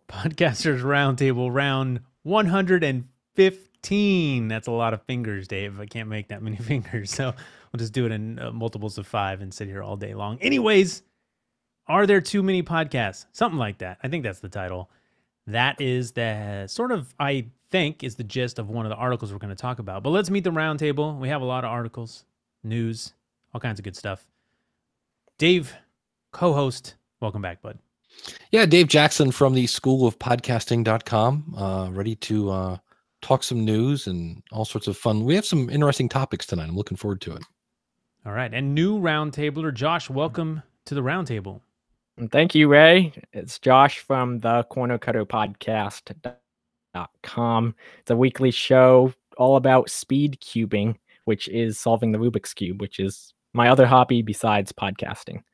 Podcasters Roundtable, round 115. That's a lot of fingers, Dave. I can't make that many fingers, so we'll just do it in multiples of 5 and sit here all day long. Anyways, are there too many podcasts? Something like that. I think that's the title. That is the sort of, I think, is the gist of one of the articles we're going to talk about. But let's meet the roundtable. We have a lot of articles, news, all kinds of good stuff. Dave, co-host, welcome back, bud. Yeah, Dave Jackson from the schoolofpodcasting.com, ready to talk some news and all sorts of fun. We have some interesting topics tonight. I'm looking forward to it. All right, and new roundtabler, Josh, welcome to the roundtable. Thank you, Ray. It's Josh from the cornercutterpodcast.com. It's a weekly show all about speed cubing, which is solving the Rubik's Cube, which is my other hobby besides podcasting.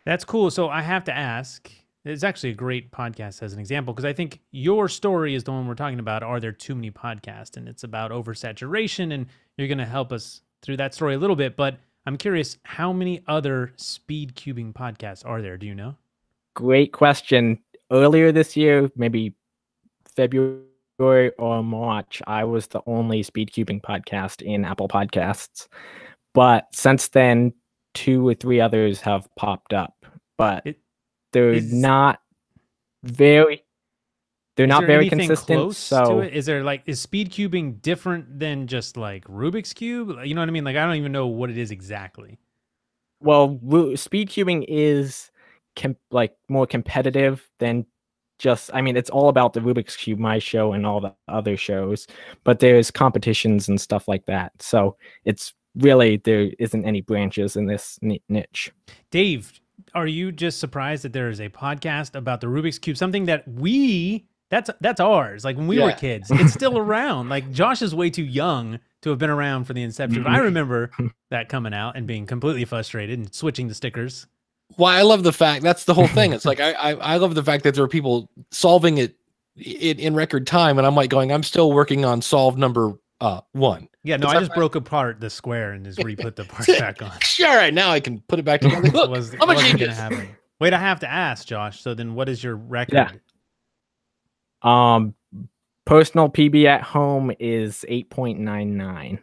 That's cool. So I have to ask, it's actually a great podcast as an example, because I think your story is the one we're talking about. Are there too many podcasts? And it's about oversaturation, and you're going to help us through that story a little bit. But I'm curious, how many other speed cubing podcasts are there? Do you know? Great question. Earlier this year, maybe February or March, I was the only speed cubing podcast in Apple Podcasts. But since then, 2 or 3 others have popped up. But they're not very consistent. Close to it? Is speed cubing different than just like Rubik's Cube? You know what I mean? Like, I don't even know what it is exactly. Well, speed cubing is more competitive than just, I mean, it's all about the Rubik's Cube, my show, and all the other shows, but there's competitions and stuff like that. So it's really, there isn't any branches in this niche. Dave, are you just surprised that there is a podcast about the Rubik's Cube, something that that's ours? Like when we were kids, it's still around. Like Josh is way too young to have been around for the inception. But I remember that coming out and being completely frustrated and switching the stickers. Well, I love the fact, that's the whole thing. It's like, I love the fact that there are people solving it in record time. And I'm like going, I'm still working on solve number 1. Yeah, no, I just broke apart the square and just re-put the parts back on. All right, now I can put it back together. Look, I'm a genius. Wait, I have to ask, Josh. So then what is your record? Yeah. Personal PB at home is 8.99.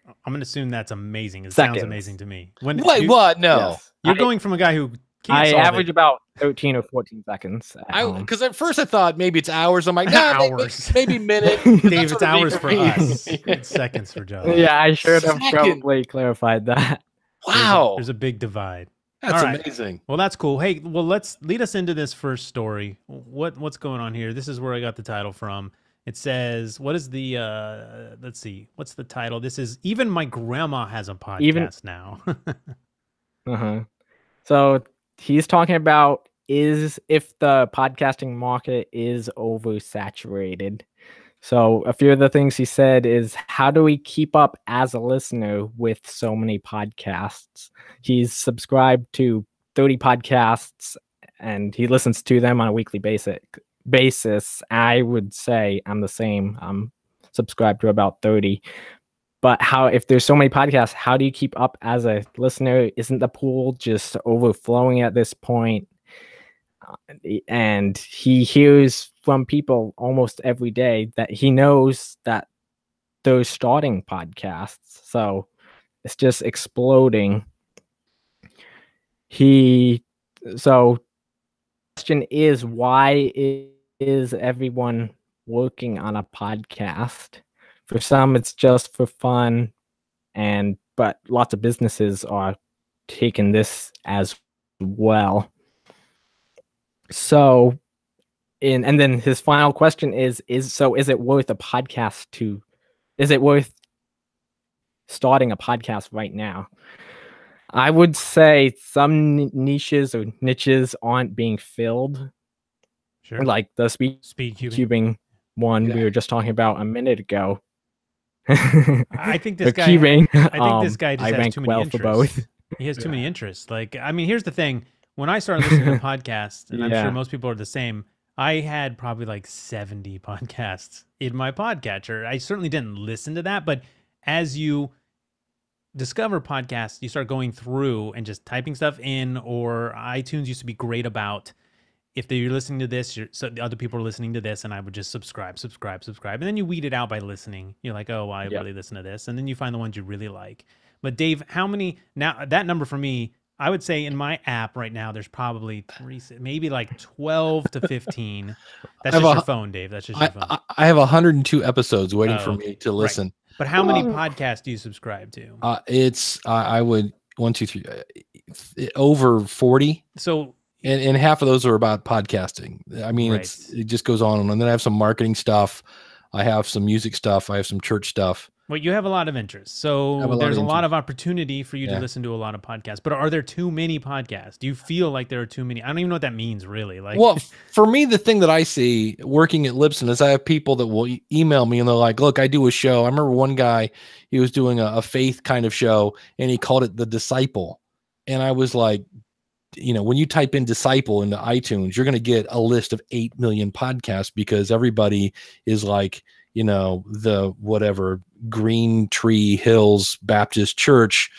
I'm going to assume that's amazing. It sounds amazing to me. Wait, what? No. Yes. You're going from a guy who can't solve average about 13 or 14 seconds. Because at first I thought maybe it's hours. I'm like, hours. Maybe minute. Dave, it's hours for us. It's seconds for Josh. Yeah, I should have probably clarified that. Wow. There's a big divide. That's amazing. Well, that's cool. Hey, well, let's lead us into this first story. What's going on here? This is where I got the title from. It says, what is the, let's see, what's the title? This is, even my grandma has a podcast now. So he's talking about if the podcasting market is oversaturated. So a few of the things he said is, how do we keep up as a listener with so many podcasts? He's subscribed to 30 podcasts and he listens to them on a weekly basis. I would say I'm the same. I'm subscribed to about 30. But if there's so many podcasts, how do you keep up as a listener? Isn't the pool just overflowing at this point? And he hears from people almost every day that he knows that they're starting podcasts. So it's just exploding. So the question is, why is everyone working on a podcast? For some, it's just for fun, but lots of businesses are taking this as well. So, and then his final question is it worth a podcast is it worth starting a podcast right now? I would say some niches or niches aren't being filled. Sure. Like the speed cubing one we were just talking about a minute ago. I think this guy. This guy just has too many interests. For both. He has too many interests. Like, I mean, here's the thing: when I started listening to podcasts, and I'm sure most people are the same, I had probably like 70 podcasts in my podcatcher. I certainly didn't listen to that, but as you discover podcasts, you start going through and just typing stuff in. Or iTunes used to be great about if you're listening to this, so the other people are listening to this, and I would just subscribe, and then you weed it out by listening. You're like, oh, well, I really listen to this, and then you find the ones you really like. But Dave, how many now? That number for me, I would say in my app right now, there's probably maybe like 12 to 15. That's just your phone, Dave. That's just your phone. I have 102 episodes waiting for me to listen. Right. But how many podcasts do you subscribe to? I would 1, 2, 3, over 40. So, and half of those are about podcasting. I mean, it just goes on. And then I have some marketing stuff. I have some music stuff. I have some church stuff. Well, you have a lot of interest. So there's a lot of opportunity for you to listen to a lot of podcasts. But are there too many podcasts? Do you feel like there are too many? I don't even know what that means, really. Like, well, for me, the thing that I see working at Libsyn is I have people that will email me and they're like, look, I do a show. I remember one guy, he was doing a faith kind of show and he called it The Disciple. And I was like, when you type in Disciple into iTunes, you're going to get a list of 8 million podcasts because everybody is like, the whatever Green Tree Hills Baptist Church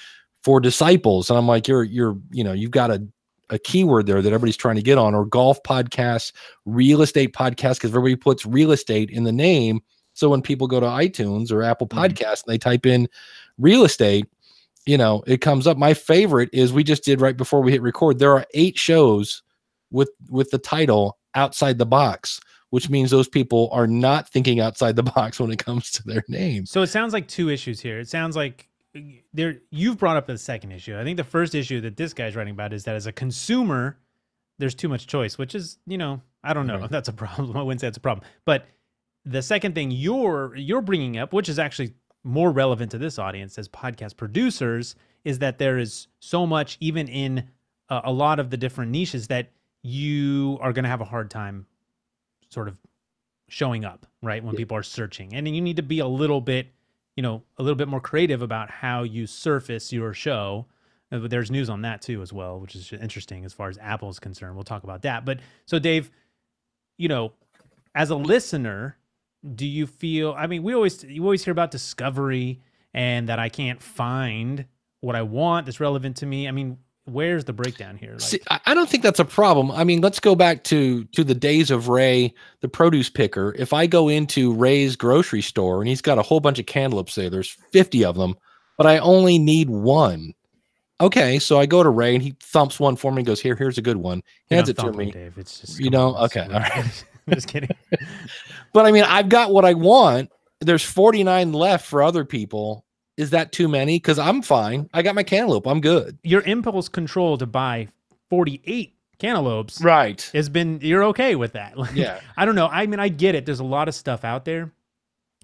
for disciples. And I'm like, you've got a keyword there that everybody's trying to get on, or golf podcasts, real estate podcasts, because everybody puts real estate in the name. So when people go to iTunes or Apple Podcasts and they type in real estate, it comes up. My favorite is we just did right before we hit record. There are 8 shows with the title Outside the Box, which means those people are not thinking outside the box when it comes to their name. So it sounds like 2 issues here. It sounds like you've brought up the second issue. I think the first issue that this guy's writing about is that as a consumer, there's too much choice, which is, I don't know if that's a problem. I wouldn't say it's a problem. But the second thing you're bringing up, which is actually more relevant to this audience as podcast producers, is that there is so much, even in a lot of the different niches, that you are going to have a hard time sort of showing up, right? When people are searching, and you need to be a little bit more creative about how you surface your show. But there's news on that too, as well, which is interesting as far as Apple's concerned. We'll talk about that. But so Dave, as a listener, do you feel, I mean, you always hear about discovery and that I can't find what I want that's relevant to me. I mean, where's the breakdown here? See, I don't think that's a problem. I mean, let's go back to the days of Ray, the produce picker. If I go into Ray's grocery store and he's got a whole bunch of cantaloupes there, there's 50 of them, but I only need one. Okay, so I go to Ray and he thumps one for me and goes, here's a good one. Hands it to me. Dave. It's just, okay. All right. Just kidding. But I mean, I've got what I want. There's 49 left for other people. Is that too many? Because I'm fine. I got my cantaloupe. I'm good. Your impulse control to buy 48 cantaloupes, right, you're okay with that. Yeah. I don't know. I mean, I get it. There's a lot of stuff out there.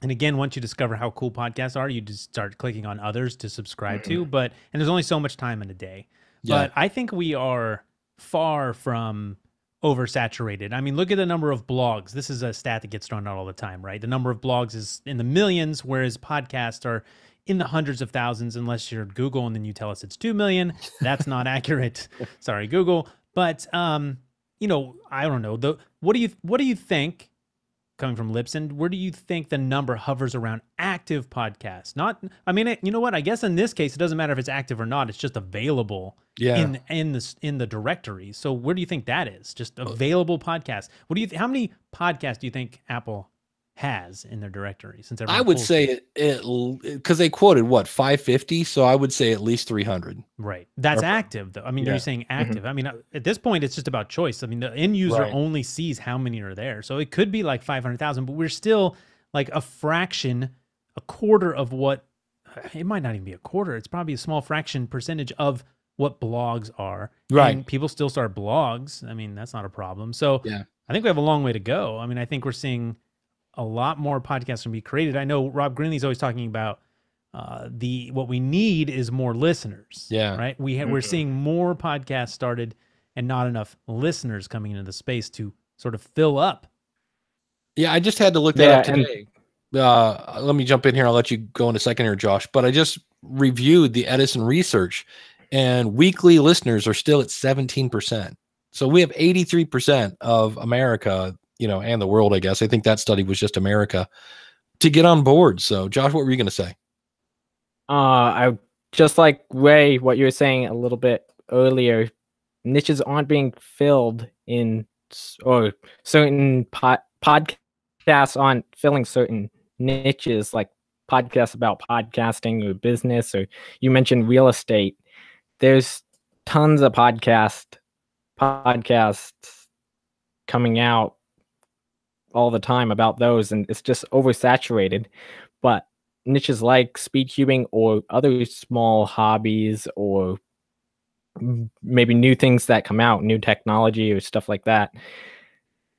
And again, once you discover how cool podcasts are, you just start clicking on others to subscribe to. And there's only so much time in a day. Yeah. But I think we are far from oversaturated. I mean, look at the number of blogs. This is a stat that gets thrown out all the time, right? The number of blogs is in the millions, whereas podcasts are in the hundreds of thousands, unless you're Google and then you tell us it's 2 million. That's not accurate. Sorry, Google. But I don't know. What do you think, coming from Libsyn, where do you think the number hovers around active podcasts? Not, I mean, you know what? I guess in this case, it doesn't matter if it's active or not. It's just available in the directory. So where do you think that is? Just available podcasts. How many podcasts do you think Apple has in their directory? Since I would say it because they quoted 550, so I would say at least 300. Right, that's active though. I mean, you're saying active. I mean, at this point, it's just about choice. I mean, the end user only sees how many are there, so it could be like 500,000, but we're still like a quarter of what. It might not even be a quarter. It's probably a small percentage of what blogs are. Right, and people still start blogs. I mean, that's not a problem. So I think we have a long way to go. I mean, I think we're seeing a lot more podcasts can be created. I know Rob Greenlee's always talking about what we need is more listeners. Yeah. Right. We're seeing more podcasts started and not enough listeners coming into the space to sort of fill up. Yeah. I just had to look that up today. Let me jump in here. I'll let you go in a second here, Josh, but I just reviewed the Edison research and weekly listeners are still at 17%. So we have 83% of America, and the world, I guess. I think that study was just America to get on board. So Josh, what were you going to say? I just like Ray, what you were saying a little bit earlier, niches aren't being filled in or certain podcasts on filling certain niches, like podcasts about podcasting or business, or you mentioned real estate. There's tons of podcasts coming out all the time about those, and it's just oversaturated. But niches like speed cubing or other small hobbies, or maybe new things that come out, new technology or stuff like that,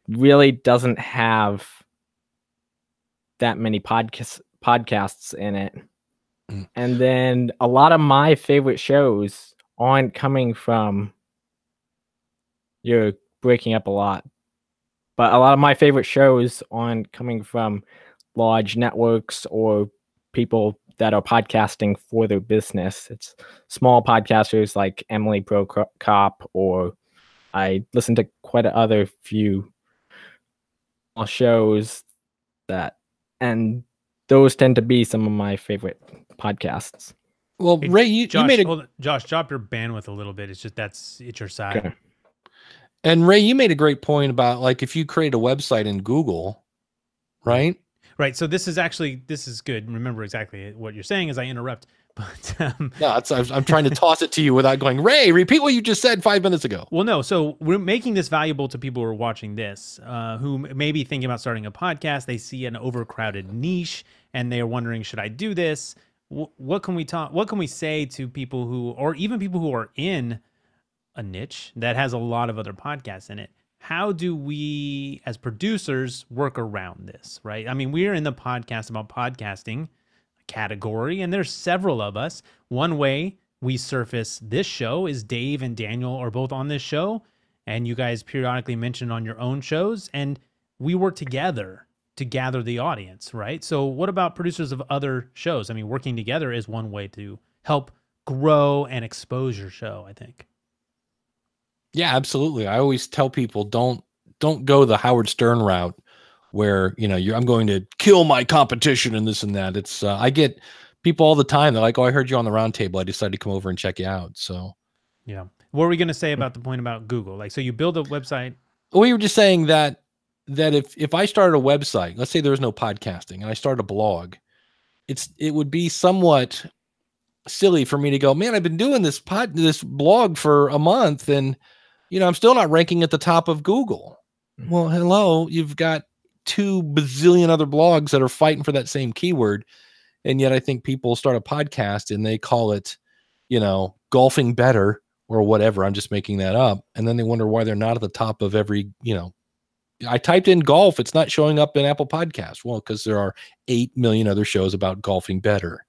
really doesn't have that many podcasts in it. And then a lot of my favorite shows aren't coming from, you're breaking up a lot, but a lot of my favorite shows aren't coming from large networks or people that are podcasting for their business. It's small podcasters like Emily Pro Cop, or I listen to quite a other few shows that, and those tend to be some of my favorite podcasts. Well, Hey, Ray, Josh, you made a hold on. Josh, drop your bandwidth a little bit. It's just it's your side. Okay. and Ray, you made a great point about like if you create a website in Google, right? Right. So this is good. Remember exactly what you're saying as I interrupt. But No, I'm trying to toss it to you without going, Ray, repeat what you just said 5 minutes ago. well, no. So we're making this valuable to people who are watching this, who may be thinking about starting a podcast. They see an overcrowded niche and they are wondering, should I do this? What can we talk? What can we say to people who, or even people who are in a niche that has a lot of other podcasts in it? How do we, as producers, work around this, right? I mean, we're in the podcast about podcasting category, and there's several of us. One way we surface this show is Dave and Daniel are both on this show, and you guys periodically mention on your own shows, and we work together to gather the audience, right? So what about producers of other shows? I mean, working together is one way to help grow and expose your show, I think. Yeah, absolutely. I always tell people don't go the Howard Stern route where, I'm going to kill my competition and this and that. It's I get people all the time. They're like, "Oh, I heard you on the Roundtable. I decided to come over and check you out." So, yeah. What were we going to say about the point about Google? Like, so you build a website. we were just saying that if I started a website, let's say there was no podcasting and I started a blog, it would be somewhat silly for me to go, man, I've been doing this blog for a month and I'm still not ranking at the top of Google. Well, hello, you've got 2 bazillion other blogs that are fighting for that same keyword. And yet I think people start a podcast and they call it, golfing better or whatever. I'm just making that up. And then they wonder why they're not at the top of every, I typed in golf. It's not showing up in Apple Podcasts. Well, because there are 8 million other shows about golfing better.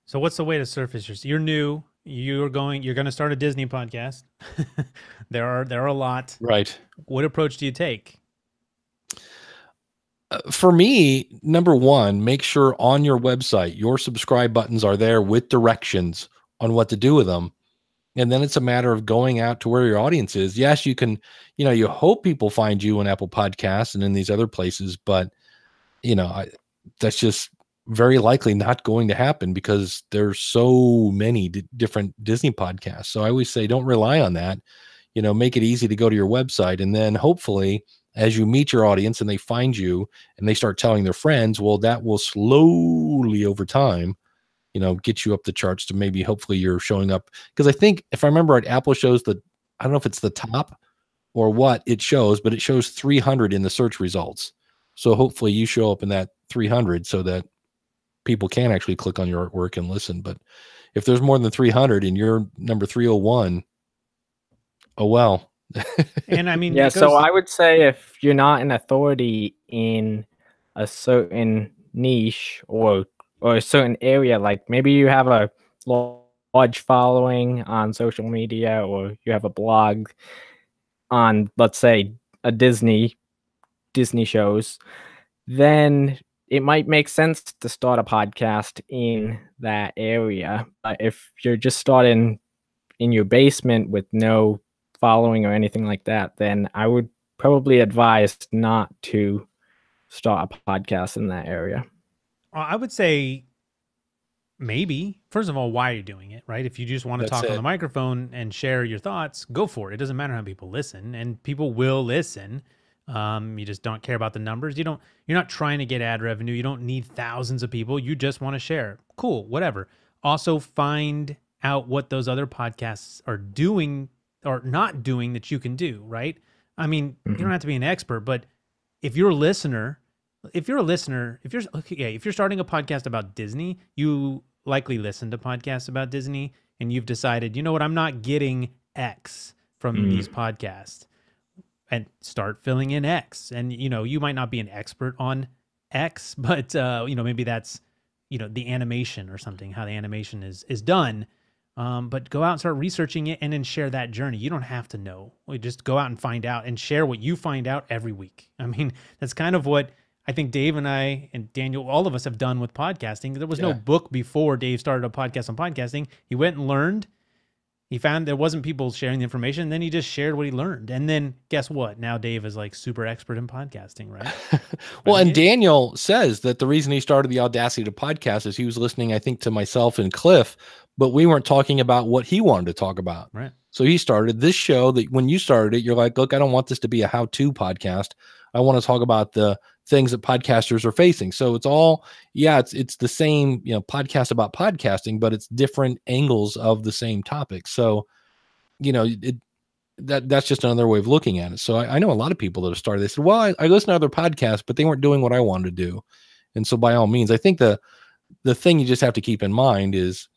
So what's the way to surface yourself? You're new. You're going to start a Disney podcast. There are a lot. Right. What approach do you take? For me, number one, make sure on your website, your subscribe buttons are there with directions on what to do with them. And then it's a matter of going out to where your audience is. Yes, you can, you hope people find you on Apple Podcasts and in these other places, but that's just very likely not going to happen because there's so many different Disney podcasts. So I always say, don't rely on that, make it easy to go to your website. And then hopefully as you meet your audience and they find you and they start telling their friends, well, that will slowly over time, get you up the charts to maybe hopefully you're showing up. Because I think if I remember right, Apple shows I don't know if it's the top or what it shows, but it shows 300 in the search results. So hopefully you show up in that 300 so that people can actually click on your artwork and listen. But if there's more than 300 and you're number 301, oh well. And I mean, yeah. So I would say if you're not an authority in a certain niche or a certain area, like maybe you have a large following on social media or you have a blog on, let's say, a Disney shows, then it might make sense to start a podcast in that area. But if you're just starting in your basement with no following or anything like that, then I would probably advise not to start a podcast in that area. I would say maybe, first of all, why are you doing it, right? If you just want to That's talk on it. the microphone and share your thoughts, go for it. It doesn't matter how people listen, and people will listen. You just don't care about the numbers. You're not trying to get ad revenue. You don't need thousands of people. You just want to share. Cool, whatever. Also find out what those other podcasts are doing or not doing that you can do, right? I mean, you don't have to be an expert, but if you're a listener, if you're starting a podcast about Disney, you likely listen to podcasts about Disney and you've decided, you know what, I'm not getting X from these podcasts, and start filling in X. And, you might not be an expert on X, but, maybe that's, the animation or something, how the animation is done. But go out and start researching it and then share that journey. You don't have to know. Just go out and find out and share what you find out every week. I mean, that's kind of what I think Dave and I and Daniel, all of us have done with podcasting. There was no book before Dave started a podcast on podcasting. He went and learned. He found there wasn't people sharing the information. And then he just shared what he learned. And then guess what? Now Dave is like super expert in podcasting, right? Well, and Daniel says that the reason he started the Audacity to podcast is he was listening, I think, to myself and Cliff, but we weren't talking about what he wanted to talk about. Right. So he started this show that when you started it, you're like, look, I don't want this to be a how-to podcast. I want to talk about the things that podcasters are facing. So it's all, it's the same, podcast about podcasting, but it's different angles of the same topic. So, that's just another way of looking at it. So I know a lot of people that have started, they said, well, I listen to other podcasts, but they weren't doing what I wanted to do. And so by all means, I think the thing you just have to keep in mind is,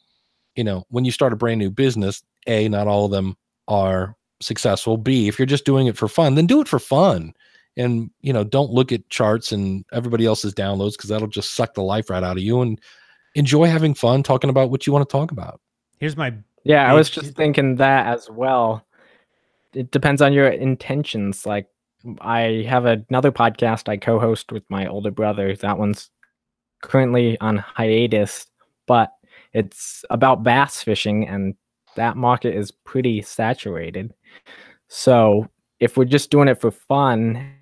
when you start a brand new business, A, not all of them are successful. B, if you're just doing it for fun, then do it for fun. And, don't look at charts and everybody else's downloads, because that'll just suck the life right out of you, and enjoy having fun talking about what you want to talk about. Here's my... I was just thinking that as well. It depends on your intentions. Like, I have another podcast I co-host with my older brother. That one's currently on hiatus, but it's about bass fishing, and that market is pretty saturated. So if we're just doing it for fun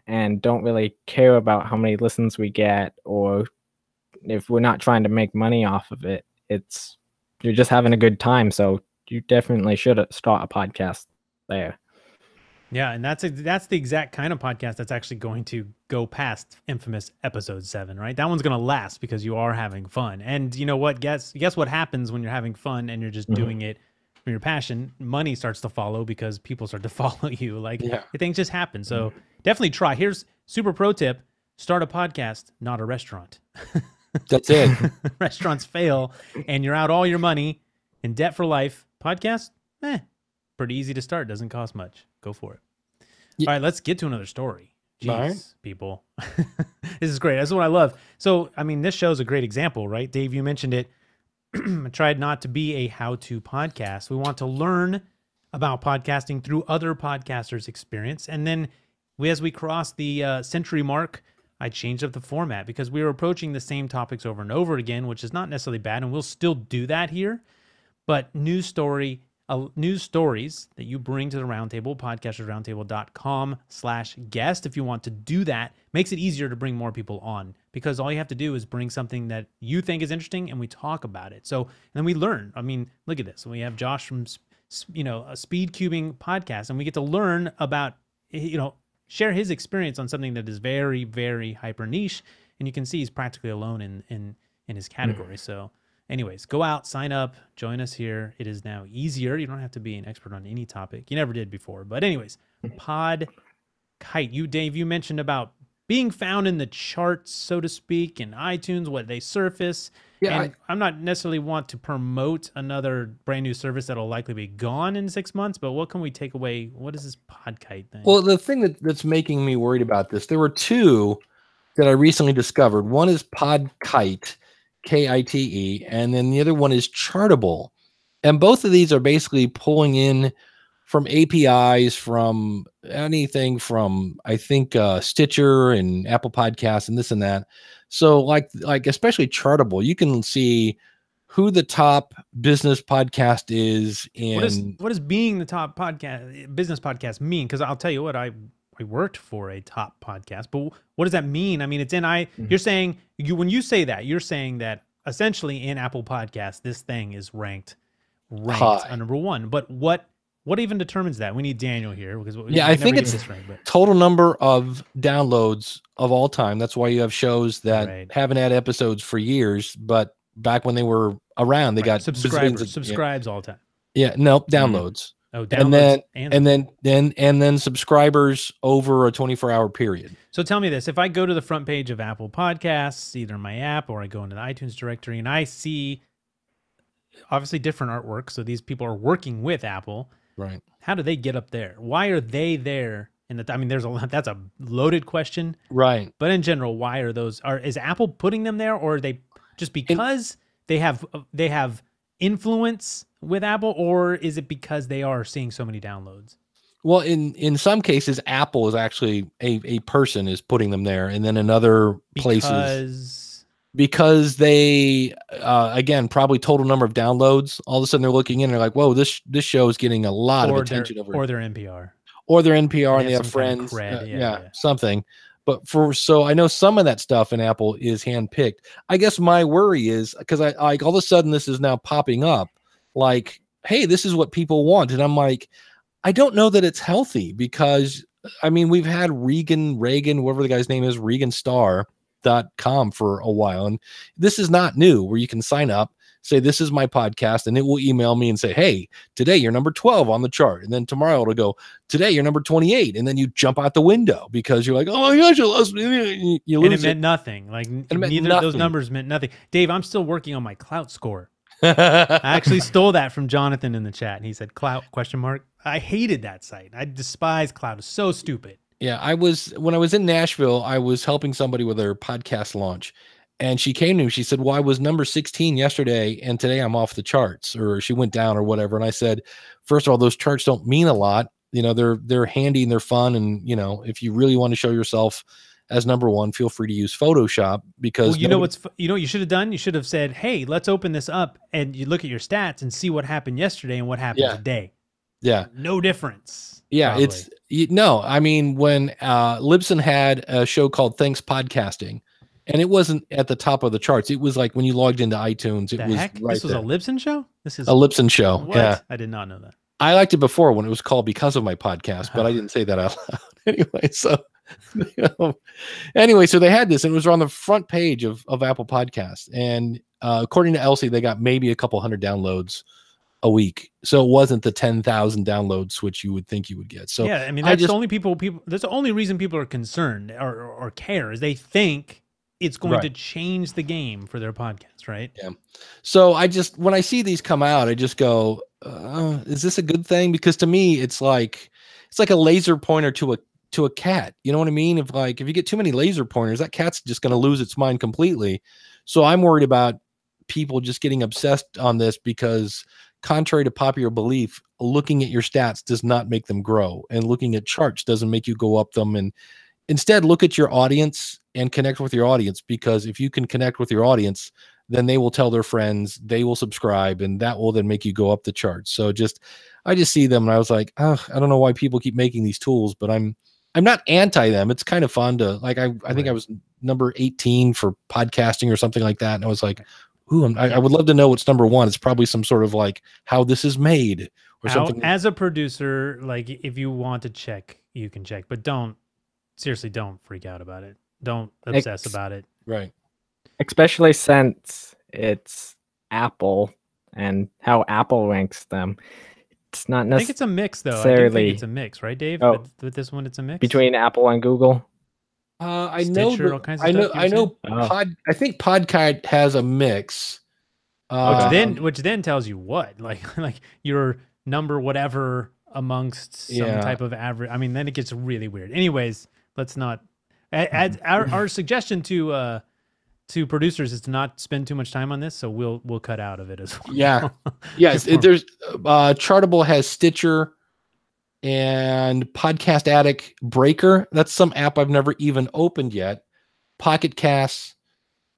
and don't really care about how many listens we get, or if we're not trying to make money off of it, you're just having a good time. So you definitely should start a podcast there. Yeah, and that's the exact kind of podcast that's actually going to go past infamous episode 7, right? That one's going to last because you are having fun. And you know what? Guess what happens when you're having fun and you're just doing it from your passion? Money starts to follow because people start to follow you. Like, things just happen. So definitely try. Here's super pro tip: start a podcast, not a restaurant. That's it. Restaurants fail, and you're out all your money in debt for life. Podcast, pretty easy to start. Doesn't cost much. Go for it. All right, let's get to another story. Jeez, people. This is great. That's what I love. So, I mean, this show's a great example, right? Dave, you mentioned it. I tried not to be a how-to podcast. We want to learn about podcasting through other podcasters' experience. And then as we cross the century mark, I changed up the format because we were approaching the same topics over and over again, which is not necessarily bad, and we'll still do that here. But news stories that you bring to the Roundtable, podcastersroundtable.com/guest. If you want to do that, makes it easier to bring more people on, because all you have to do is bring something that you think is interesting and we talk about it. So, and then we learn. I mean, look at this. We have Josh from, a speed cubing podcast, and we get to learn about, share his experience on something that is very, very hyper niche. And you can see he's practically alone in his category. So anyways, go out, sign up, join us here. It is now easier. You don't have to be an expert on any topic. You never did before. But anyways, Pod Kite. Dave, you mentioned about being found in the charts, so to speak, in iTunes, what they surface. Yeah, and I'm not necessarily want to promote another brand new service that'll likely be gone in 6 months, but what can we take away? What is this Pod Kite thing? Well, the thing that's making me worried about this, there were two that I recently discovered. One is Pod Kite, Kite, and then the other one is Chartable. And both of these are basically pulling in from APIs from anything from, I think, Stitcher and Apple Podcasts and this and that. So like especially Chartable, you can see who the top business podcast is. And what does being the top business podcast mean? Because I'll tell you what, I worked for a top podcast, but what does that mean? I mean, it's in you're saying when you say that, you're saying that essentially in Apple Podcasts, this thing is ranked High. on number 1. But what even determines that? We need Daniel here because I think it's total number of downloads of all time. That's why you have shows that haven't had episodes for years, but back when they were around, they got subscribes all the time. Yeah, nope, downloads. Oh, downloads and then subscribers over a 24-hour period. So tell me this: if I go to the front page of Apple Podcasts, either my app or I go into the iTunes directory, and I see obviously different artwork, so these people are working with Apple, right? How do they get up there? Why are they there? I mean, that's a loaded question, right? But in general, why are those? Is Apple putting them there, or are they just because they have influence with Apple, or is it because they are seeing so many downloads? Well, in some cases, Apple is actually a person is putting them there, and then in other places because they again probably total number of downloads. All of a sudden, they're looking in, and they're like, "Whoa, this show is getting a lot of attention over." Or their NPR, and they have friends, something. But so I know some of that stuff in Apple is handpicked. I guess my worry is because I like all of a sudden this is now popping up like, hey, this is what people want. And I'm like, I don't know that it's healthy because I mean, we've had Reagan, whatever the guy's name is, ReganStar.com for a while. And this is not new where you can sign up, say, this is my podcast, and it will email me and say, hey, today you're number 12 on the chart. And then tomorrow it'll go, today you're number 28. And then you jump out the window because you're like, oh my gosh, you lose it meant nothing. Like neither of those numbers meant nothing. Dave, I'm still working on my clout score. I actually stole that from Jonathan in the chat. And he said, clout, ? I hated that site. I despise clout. It's so stupid. Yeah, when I was in Nashville, I was helping somebody with their podcast launch. And she came to me, she said, well, I was number 16 yesterday, and today I'm off the charts, or she went down or whatever. And I said, first of all, those charts don't mean a lot. You know, they're handy and they're fun. And, you know, if you really want to show yourself as number 1, feel free to use Photoshop because you know what you should have done? You should have said, hey, let's open this up and you look at your stats and see what happened yesterday and what happened today. Yeah. No difference. Yeah. Probably. No, I mean, when Libsyn had a show called Thanks Podcasting, and it wasn't at the top of the charts. It was like when you logged into iTunes, it was right This was there. A Libsyn show? This is a Libsyn show. What? Yeah. I did not know that. I liked it before when it was called Because of My Podcast, but I didn't say that out loud. Anyway, so so they had this, and it was on the front page of Apple Podcasts. And according to Elsie, they got maybe a couple hundred downloads a week. So it wasn't the 10,000 downloads, which you would think you would get. So yeah, I mean, that's the only that's the only reason people are concerned or care is they think it's going to change the game for their podcast, right? Yeah. So when I see these come out, I just go, is this a good thing? Because to me, it's like a laser pointer to a cat. You know what I mean? If you get too many laser pointers, that cat's just going to lose its mind completely. So I'm worried about people just getting obsessed on this because contrary to popular belief, looking at your stats does not make them grow, and looking at charts doesn't make you go up them. And instead look at your audience and connect with your audience, because if you can connect with your audience, then they will tell their friends, they will subscribe, and that will then make you go up the charts. So I just see them and I was like, oh, I don't know why people keep making these tools, but I'm not anti them. It's kind of fun to I think I was number 18 for podcasting or something like that. And I was like, ooh, I would love to know what's number 1. It's probably some sort of like how this is made or something. As a producer, like if you want to check, you can check, but seriously, don't freak out about it. Don't obsess about it. Right. Especially since it's Apple and how Apple ranks them. It's not necessarily. I think it's a mix, though. I do think it's a mix, right, Dave? Oh, with this one, it's a mix between Apple and Google. I Stitcher, know. I think Podcast has a mix. Which then tells you what, like your number whatever amongst some type of average. I mean, then it gets really weird. Anyways, let's not. Our suggestion to producers is to not spend too much time on this, so we'll cut out of it as well. Yeah, yes. There's Chartable has Stitcher and Podcast Addict, Breaker. That's some app I've never even opened yet. Pocket Casts,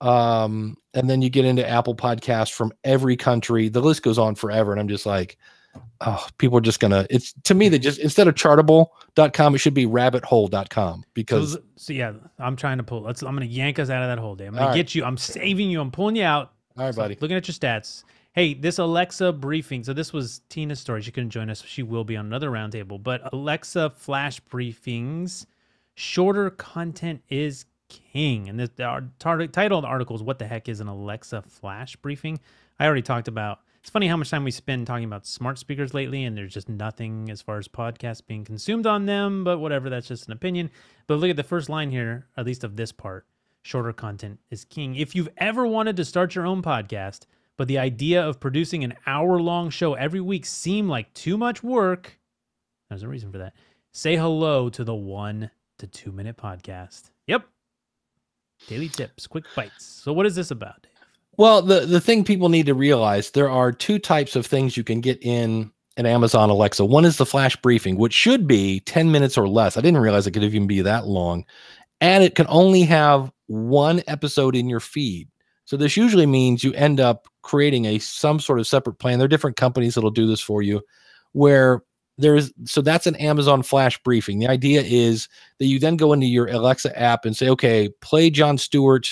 and then you get into Apple Podcasts from every country. The list goes on forever, and I'm just like, oh, people are just gonna. It's to me that just instead of Chartable.com, it should be rabbithole.com because. So yeah, I'm trying to pull. I'm gonna yank us out of that hole, Dave. I'm gonna get you. I'm saving you. I'm pulling you out. All right, buddy. Looking at your stats. Hey, this Alexa briefing. So this was Tina's story. She couldn't join us. She will be on another roundtable. But Alexa flash briefings, shorter content is king. And the title of the article is "What the heck is an Alexa flash briefing?" I already talked about. It's funny how much time we spend talking about smart speakers lately, and there's just nothing as far as podcasts being consumed on them. But whatever, that's just an opinion. But look at the first line here, at least of this part. Shorter content is king. If you've ever wanted to start your own podcast, but the idea of producing an hour-long show every week seemed like too much work, there's a reason for that. Say hello to the 1 to 2 minute podcast. Yep. Daily tips, quick bites. So what is this about, Dave? Well, the thing people need to realize, there are two types of things you can get in an Amazon Alexa. One is the flash briefing, which should be 10 minutes or less. I didn't realize it could even be that long. And it can only have one episode in your feed. So this usually means you end up creating some sort of separate plan. There are different companies that'll do this for you, where so that's an Amazon flash briefing. The idea is that you then go into your Alexa app and say, okay, play Jon Stewart,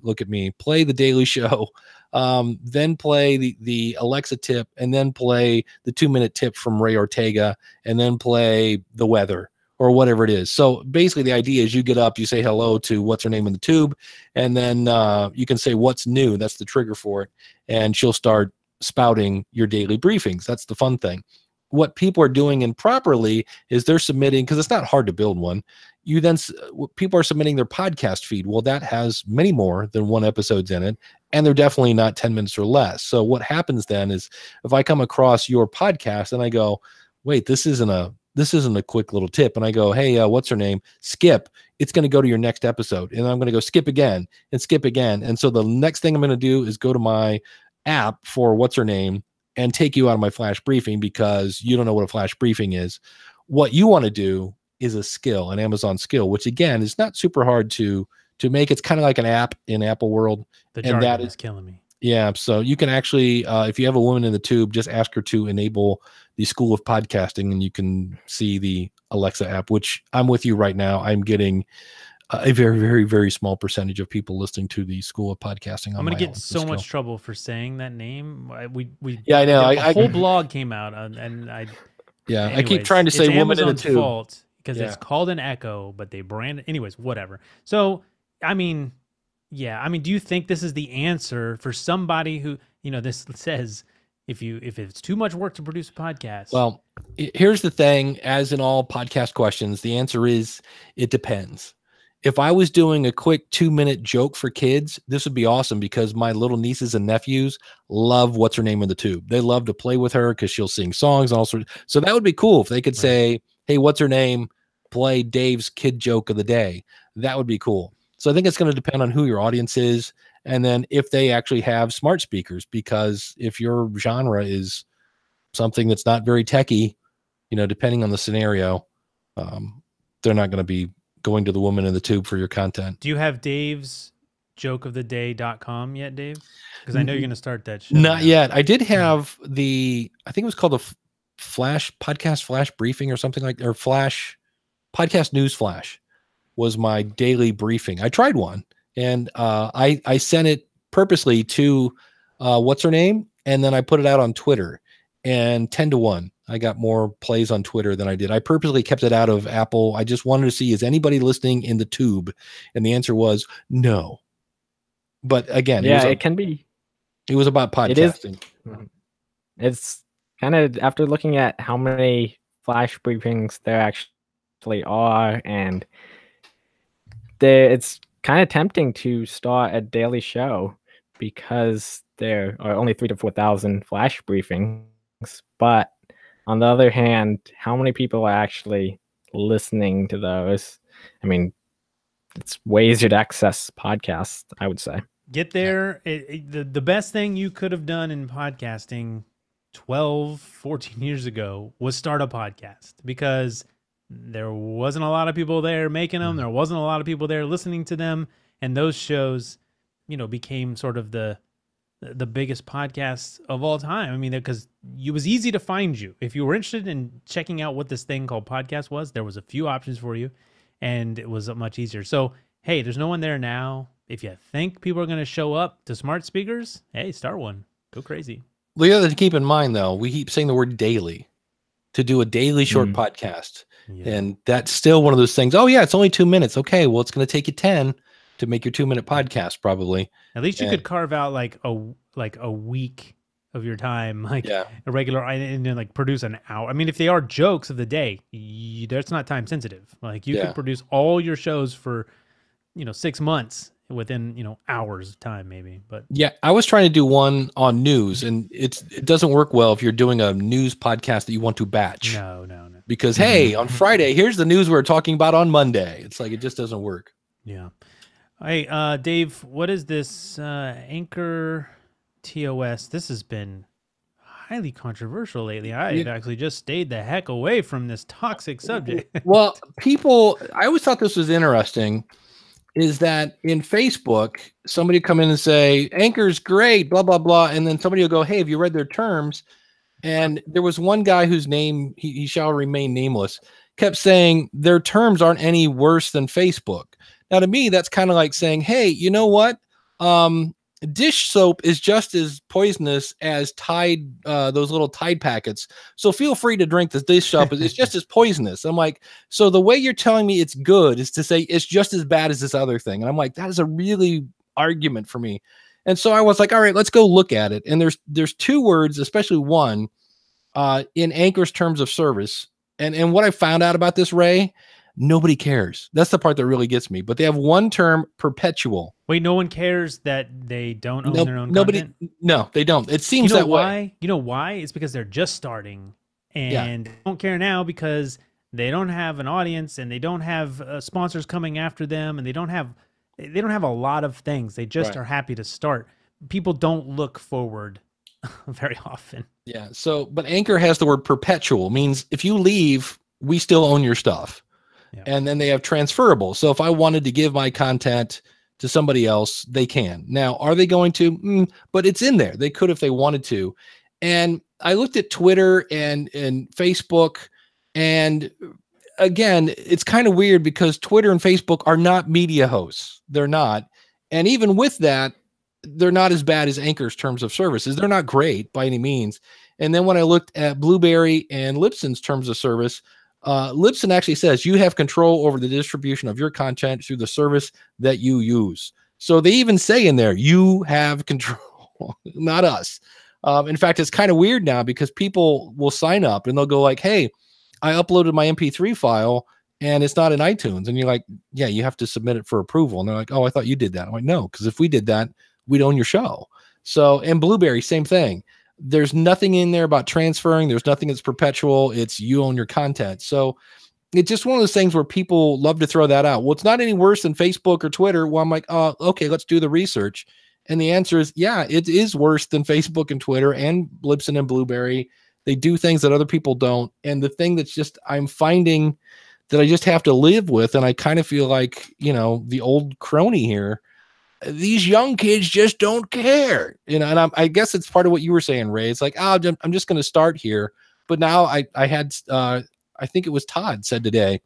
look at me, play The Daily Show, then play the Alexa tip, and then play the 2-minute tip from Ray Ortega, and then play the weather, or whatever it is. So basically the idea is you get up, you say hello to what's her name in the tube, and then you can say what's new. That's the trigger for it. And she'll start spouting your daily briefings. That's the fun thing. What people are doing improperly is they're submitting, because it's not hard to build one. People are submitting their podcast feed. Well, that has many more than one episodes in it, and they're definitely not 10 minutes or less. So what happens then is, if I come across your podcast and I go, wait, this isn't a quick little tip, and I go, hey, what's her name? Skip. It's going to go to your next episode, and I'm going to go skip again and skip again. And so the next thing I'm going to do is go to my app for what's her name and take you out of my flash briefing, because you don't know what a flash briefing is. What you want to do is a skill, an Amazon skill, which again is not super hard to make. It's kind of like an app in Apple world. The jargon is killing me. Yeah, so you can actually, if you have a woman in the tube, just ask her to enable the School of Podcasting, and you can see the Alexa app, which I'm with you right now. I'm getting a very, very, very small percentage of people listening to the School of Podcasting. I'm going to get so much trouble for saying that name. Yeah, I know. A whole blog came out, and I. Yeah, anyways, I keep trying to say woman in the tube. Fault because it's called an Echo, but they brand. Anyways, whatever. So I mean. Yeah, I mean, do you think this is the answer for somebody who, this says if it's too much work to produce a podcast? Well, here's the thing, as in all podcast questions, the answer is it depends. If I was doing a quick 2-minute joke for kids, this would be awesome, because my little nieces and nephews love what's her name in the tube. They love to play with her because she'll sing songs and all sorts. So that would be cool if they could say, hey, what's her name? Play Dave's kid joke of the day. That would be cool. So I think it's going to depend on who your audience is, and then if they actually have smart speakers, because if your genre is something that's not very techy, depending on the scenario, they're not going to be going to the woman in the tube for your content. Do you have Dave's jokeoftheday.com yet, Dave? Because I know you're going to start that show. Not yet. I did have I think it was called the podcast flash briefing or something like, or flash podcast news flash. Was my daily briefing. I tried one, and I sent it purposely to what's her name, and then I put it out on Twitter, and 10 to 1. I got more plays on Twitter than I did. I purposely kept it out of Apple. I just wanted to see, is anybody listening in the tube? And the answer was no. But again, it can be. It was about podcasting. It's kind of, after looking at how many flash briefings there actually are, and it's kind of tempting to start a daily show, because there are only 3,000 to 4,000 flash briefings. But on the other hand, how many people are actually listening to those? I mean, it's way easier to access podcasts, I would say. Get there. The best thing you could have done in podcasting 12, 14 years ago was start a podcast, because there wasn't a lot of people there making them. There wasn't a lot of people there listening to them. And those shows, became sort of the biggest podcasts of all time. I mean, because it was easy to find you. If you were interested in checking out what this thing called podcast was, there was a few options for you, and it was much easier. So, hey, there's no one there now. if you think people are going to show up to smart speakers, hey, start one. Go crazy. The other thing to keep in mind, though, we keep saying the word daily, to do a daily short podcast. Yeah. And that's still one of those things. Oh, yeah, it's only 2 minutes. Okay, well, it's going to take you 10 to make your 2-minute podcast, probably. At least you could carve out like a week of your time, like Yeah. a regular, and then like produce an hour. I mean, if they are jokes of the day, that's not time sensitive. Like you could produce all your shows for, 6 months within, hours of time maybe. But yeah, I was trying to do one on news, and it doesn't work well if you're doing a news podcast that you want to batch. No. Because, hey, on Friday, here's the news we're talking about on Monday. It's like, it just doesn't work. Yeah. Hey, Dave, what is this Anchor TOS? This has been highly controversial lately. I've actually just stayed the heck away from this toxic subject. Well, I always thought this was interesting, is that in Facebook, somebody come in and say, Anchor's great, blah, blah, blah. And then somebody will go, hey, have you read their terms? And there was one guy whose name, he shall remain nameless, kept saying their terms aren't any worse than Facebook. Now, to me, that's kind of like saying, hey, you know what? Dish soap is just as poisonous as Tide, those little Tide packets. So feel free to drink this dish soap. It's just as poisonous. I'm like, so the way you're telling me it's good is to say it's just as bad as this other thing. And I'm like, that is a really argument for me. And so I was like, all right, let's go look at it. And there's 2 words, especially one, in Anchor's terms of service. And what I found out about this, Ray, nobody cares. That's the part that really gets me. But they have one term, perpetual. Wait, no one cares that they don't own their own content? No, they don't. It seems that way. You know why? It's because they're just starting and they don't care now because they don't have an audience and they don't have sponsors coming after them, and they don't have a lot of things. They just are happy to start. People don't look forward very often. Yeah. So, but Anchor has the word perpetual, means if you leave, we still own your stuff. Yeah. And then they have transferable. So if I wanted to give my content to somebody else, they can. Now, are they going to? But it's in there. They could if they wanted to. And I looked at Twitter and Facebook, and again, it's kind of weird because Twitter and Facebook are not media hosts. They're not. And even with that, they're not as bad as Anchor's terms of services. They're not great by any means. And then when I looked at Blueberry and Libsyn's terms of service, Libsyn actually says you have control over the distribution of your content through the service that you use. So they even say in there, you have control, not us. In fact, it's kind of weird now because people will sign up and they'll go like, hey, I uploaded my MP3 file and it's not in iTunes. And you're like, yeah, you have to submit it for approval. And they're like, oh, I thought you did that. I'm like, no, because if we did that, we'd own your show. So, and Blueberry, same thing. There's nothing in there about transferring. There's nothing that's perpetual. It's you own your content. So it's just one of those things where people love to throw that out. Well, it's not any worse than Facebook or Twitter. Well, I'm like, oh, okay, let's do the research. And the answer is, yeah, it is worse than Facebook and Twitter and Libsyn and Blueberry. They do things that other people don't. And the thing that's just, I'm finding that I just have to live with, and I kind of feel like, the old crony here, these young kids just don't care, and I guess it's part of what you were saying, Ray. It's like, oh, I'm just going to start here. But now I had, I think it was Todd said today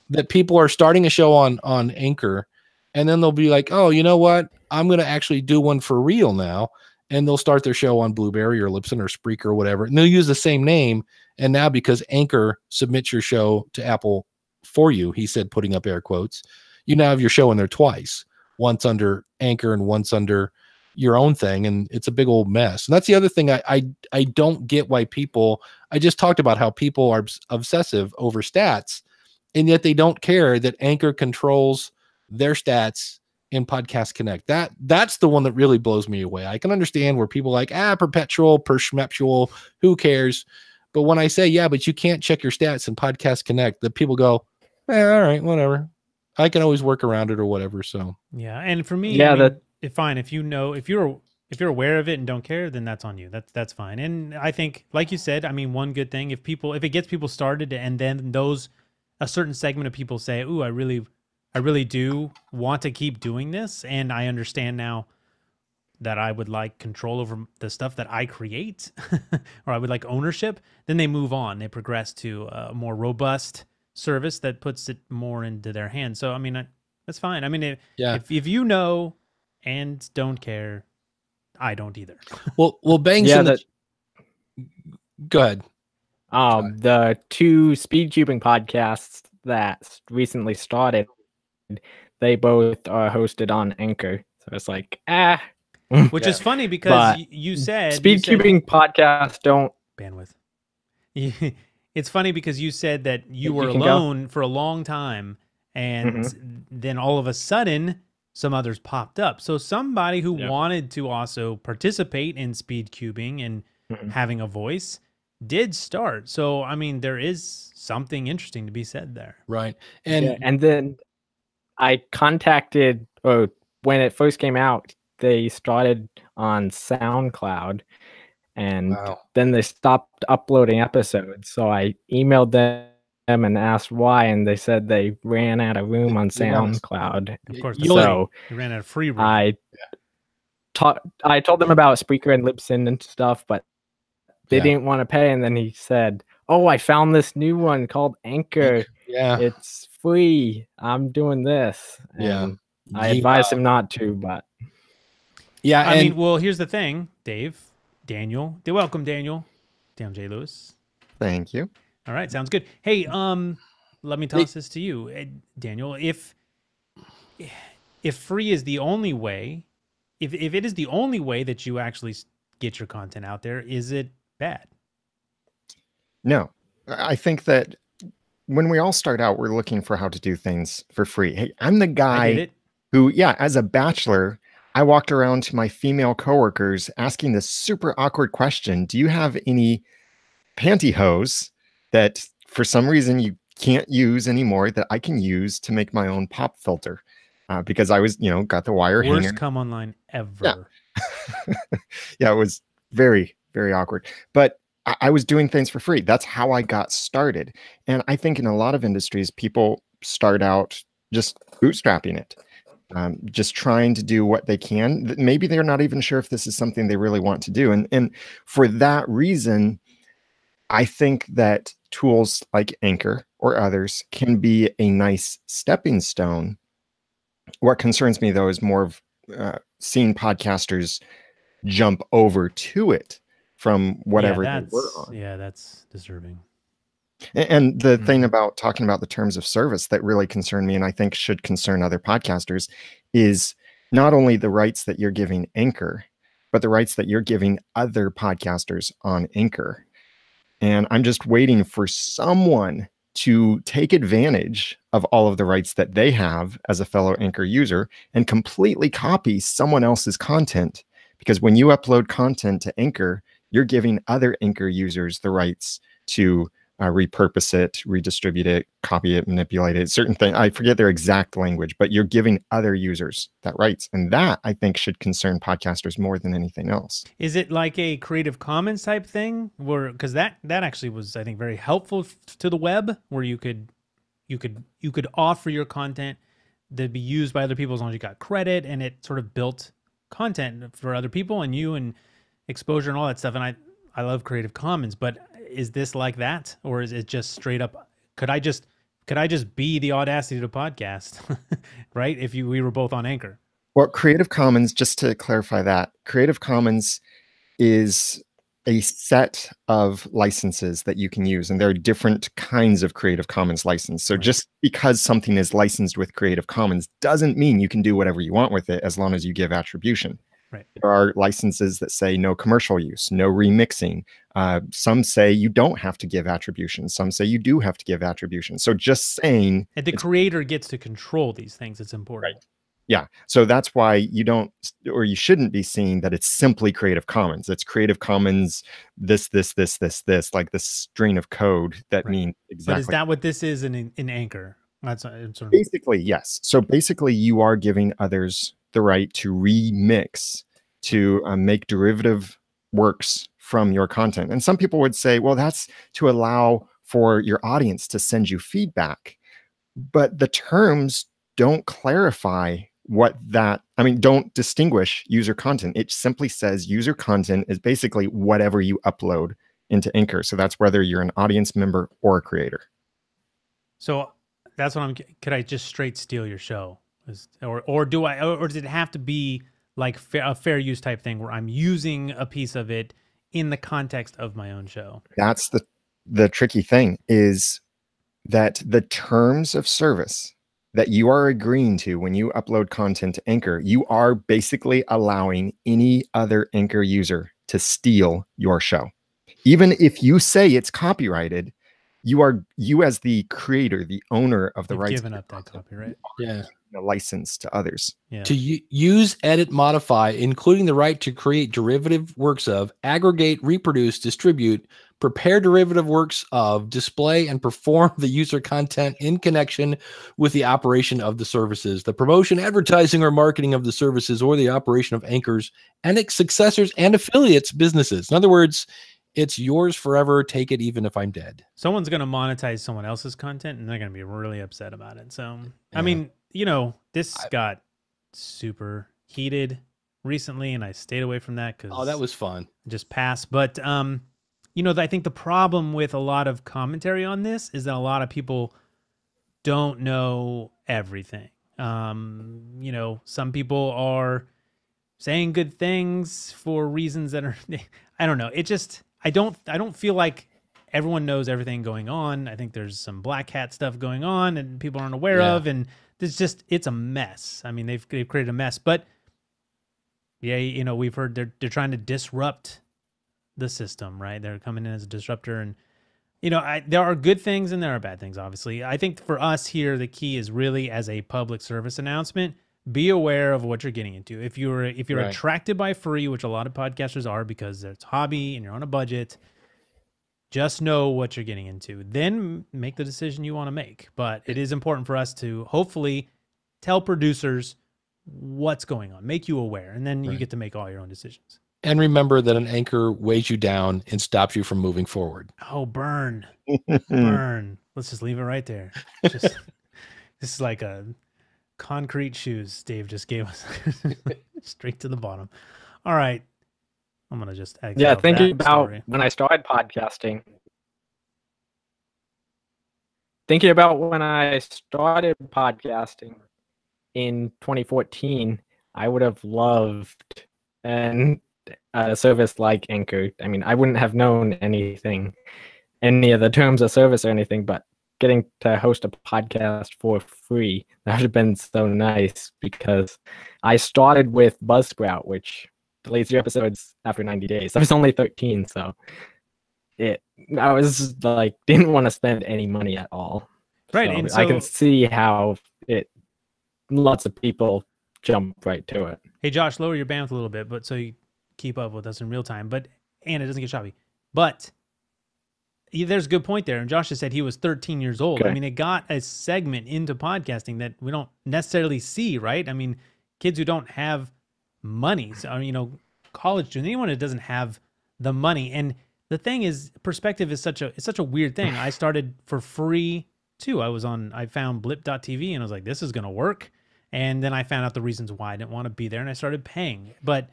that people are starting a show on Anchor, and then they'll be like, oh, you know what? I'm going to actually do one for real now. And they'll start their show on Blueberry or Libsyn or Spreaker or whatever. And they'll use the same name. And now because Anchor submits your show to Apple for you, he said, putting up air quotes, you now have your show in there twice. Once under Anchor and once under your own thing. And it's a big old mess. And that's the other thing I don't get why I just talked about how people are obsessive over stats, and yet they don't care that Anchor controls their stats in Podcast Connect. That's the one that really blows me away. I can understand where people are like, perpetual, per schmeptual, who cares? But when I say, yeah, but you can't check your stats in Podcast Connect, the people go, all right, whatever. I can always work around it or whatever. So yeah, and for me, fine. If you're aware of it and don't care, then that's on you. That's fine. And I think, like you said, I mean, one good thing if it gets people started, and then a certain segment of people say, "Ooh, I really do want to keep doing this, and I understand now that I would like control over the stuff that I create, or I would like ownership," then they move on. They progress to a more robust service that puts it more into their hands. So, I mean, that's fine. I mean, if you know and don't care. I don't either. Well, Bangs Yeah, in the go ahead. The two speed cubing podcasts that recently started, they both are hosted on Anchor. So it's like, Which is funny because But you said speed cubing podcasts don't. bandwidth. It's funny because you said that you were can go. alone for a long time, and then all of a sudden some others popped up. So somebody who wanted to also participate in speed cubing and having a voice did start. So I mean, there is something interesting to be said there. Right. And then I contacted, when it first came out, they started on SoundCloud, and then they stopped uploading episodes. So I emailed them and asked why, and they said they ran out of room on SoundCloud. Of course, so they ran out of free room. I told them about Spreaker and Libsyn and stuff, but they didn't want to pay. And then he said, "Oh, I found this new one called Anchor. Yeah, it's free. I'm doing this." And I advised him not to, but I mean, well, here's the thing, Daniel. Welcome, Daniel J. Lewis. Thank you. All right, sounds good. Hey, let me toss this to you, Daniel. If free is the only way, if it is the only way that you actually get your content out there, is it bad? No, I think that when we all start out, we're looking for how to do things for free. Hey, I'm the guy who, as a bachelor, I walked around to my female coworkers asking this super awkward question: do you have any pantyhose that for some reason you can't use anymore that I can use to make my own pop filter? Because I was, got the wire hanger. Worst come online ever. Yeah, it was very, very awkward. But I was doing things for free. That's how I got started. And I think in a lot of industries, people start out just bootstrapping it. Just trying to do what they can. Maybe they're not even sure if this is something they really want to do. And for that reason, I think that tools like Anchor or others can be a nice stepping stone. What concerns me, though, is more of seeing podcasters jump over to it from whatever they were on. Yeah, that's disturbing. And the thing about talking about the terms of service that really concern me, and I think should concern other podcasters, is not only the rights that you're giving Anchor, but the rights that you're giving other podcasters on Anchor. And I'm just waiting for someone to take advantage of all of the rights that they have as a fellow Anchor user and completely copy someone else's content. Because when you upload content to Anchor, you're giving other Anchor users the rights to repurpose it, redistribute it, copy it, manipulate it, certain things. I forget their exact language, but you're giving other users that rights. And that, I think, should concern podcasters more than anything else. Is it like a Creative Commons type thing? Because that actually was, I think, very helpful to the web, where you could offer your content to be used by other people as long as you got credit, and it sort of built content for other people and you and exposure and all that stuff. And I love Creative Commons, but is this like that, or is it just straight up? Could I just be the Audacity to podcast, right? If we were both on Anchor. Well, Creative Commons, just to clarify that, Creative Commons is a set of licenses that you can use, and there are different kinds of Creative Commons license. So just because something is licensed with Creative Commons doesn't mean you can do whatever you want with it as long as you give attribution. Right. There are licenses that say no commercial use, no remixing. Some say you don't have to give attribution. Some say you do have to give attribution. So just saying... And the creator gets to control these things. It's important. Right. Yeah. So that's why you don't, or you shouldn't be seeing that it's simply Creative Commons. It's Creative Commons, this, like this string of code that means exactly. But is that what this is in Anchor? That's sort of... Basically, yes. So basically you are giving others the right to remix, to make derivative works from your content. And some people would say, well, that's to allow for your audience to send you feedback. But the terms don't clarify don't distinguish user content. It simply says user content is basically whatever you upload into Anchor. So that's whether you're an audience member or a creator. So that's what could I just straight steal your show? Or does it have to be like a fair use type thing where I'm using a piece of it in the context of my own show. That's the tricky thing, is that the terms of service that you are agreeing to when you upload content to Anchor, you are basically allowing any other Anchor user to steal your show. Even if you say it's copyrighted, you as the creator, the owner of the You've rights, given up that copyright. Yeah. a license to others. Yeah. To use, edit, modify, including the right to create derivative works of, aggregate, reproduce, distribute, prepare derivative works of, display, and perform the user content in connection with the operation of the services, the promotion, advertising, or marketing of the services, or the operation of Anchors and its successors and affiliates businesses. In other words, it's yours forever. Take it even if I'm dead. Someone's going to monetize someone else's content and they're going to be really upset about it. So, Yeah. I mean, you know, this got super heated recently and I stayed away from that because Oh, that was fun. just passed. But, you know, I think the problem with a lot of commentary on this is that a lot of people don't know everything. You know, some people are saying good things for reasons that are, I don't know. It just, I don't feel like everyone knows everything going on. I think there's some black hat stuff going on and people aren't aware of, and it's a mess. I mean, they've created a mess, but yeah, you know, we've heard they're trying to disrupt the system, right? They're coming in as a disruptor, and you know, there are good things and there are bad things, obviously. I think for us here, the key is really as a public service announcement, be aware of what you're getting into. If you're Right. attracted by free, which a lot of podcasters are because it's a hobby and you're on a budget, just know what you're getting into. Then make the decision you want to make. But it is important for us to hopefully tell producers what's going on, make you aware, and then you get to make all your own decisions. And remember that an anchor weighs you down and stops you from moving forward. Oh, burn. Burn. Let's just leave it right there. Just this is like a concrete shoes Dave just gave us. Straight to the bottom. All right. I'm going to just exit out thinking that about story. when I started podcasting. Thinking about when I started podcasting in 2014, I would have loved a service like Anchor. I mean, I wouldn't have known any of the terms of service or anything, but getting to host a podcast for free, that would have been so nice, because I started with Buzzsprout, which deletes your episodes after 90 days. I was only 13, so I was like, didn't want to spend any money at all. Right, So and I can so- see how lots of people jump right to it. Hey, Josh, lower your bandwidth a little bit, but so you keep up with us in real time. And it doesn't get choppy. But there's a good point there. And Josh just said he was 13 years old. Okay. I mean, it got a segment into podcasting that we don't necessarily see, right? I mean, kids who don't have money, so, you know, college students, anyone who doesn't have the money. And the thing is, perspective is such a weird thing. I started for free too. I found blip.tv and I was like, this is going to work. And then I found out the reasons why I didn't want to be there and I started paying. But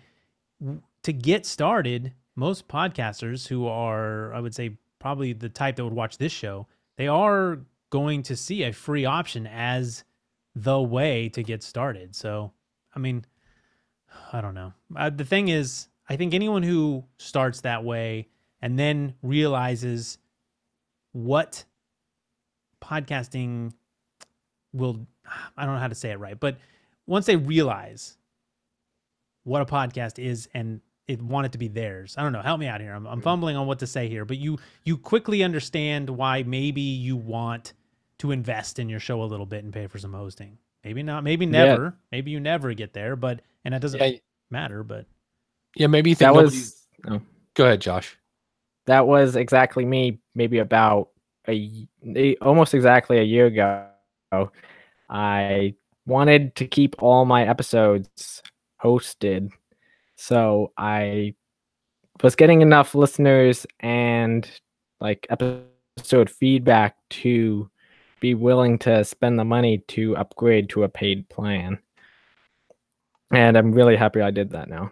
to get started, most podcasters who are, I would say, probably the type that would watch this show, they are going to see a free option as the way to get started. So, I mean, I don't know. The thing is, I think anyone who starts that way and then realizes what podcasting will, I don't know how to say it right, but once they realize what a podcast is and want it to be theirs, I don't know, help me out here. I'm fumbling on what to say here, but you quickly understand why maybe you want to invest in your show a little bit and pay for some hosting. Maybe not, maybe never. Yeah. Maybe you never get there, and that doesn't matter, but yeah, maybe you think Go ahead, Josh. That was exactly me. Maybe about almost exactly a year ago. I wanted to keep all my episodes hosted, so I was getting enough listeners and like episode feedback to be willing to spend the money to upgrade to a paid plan. And I'm really happy I did that now.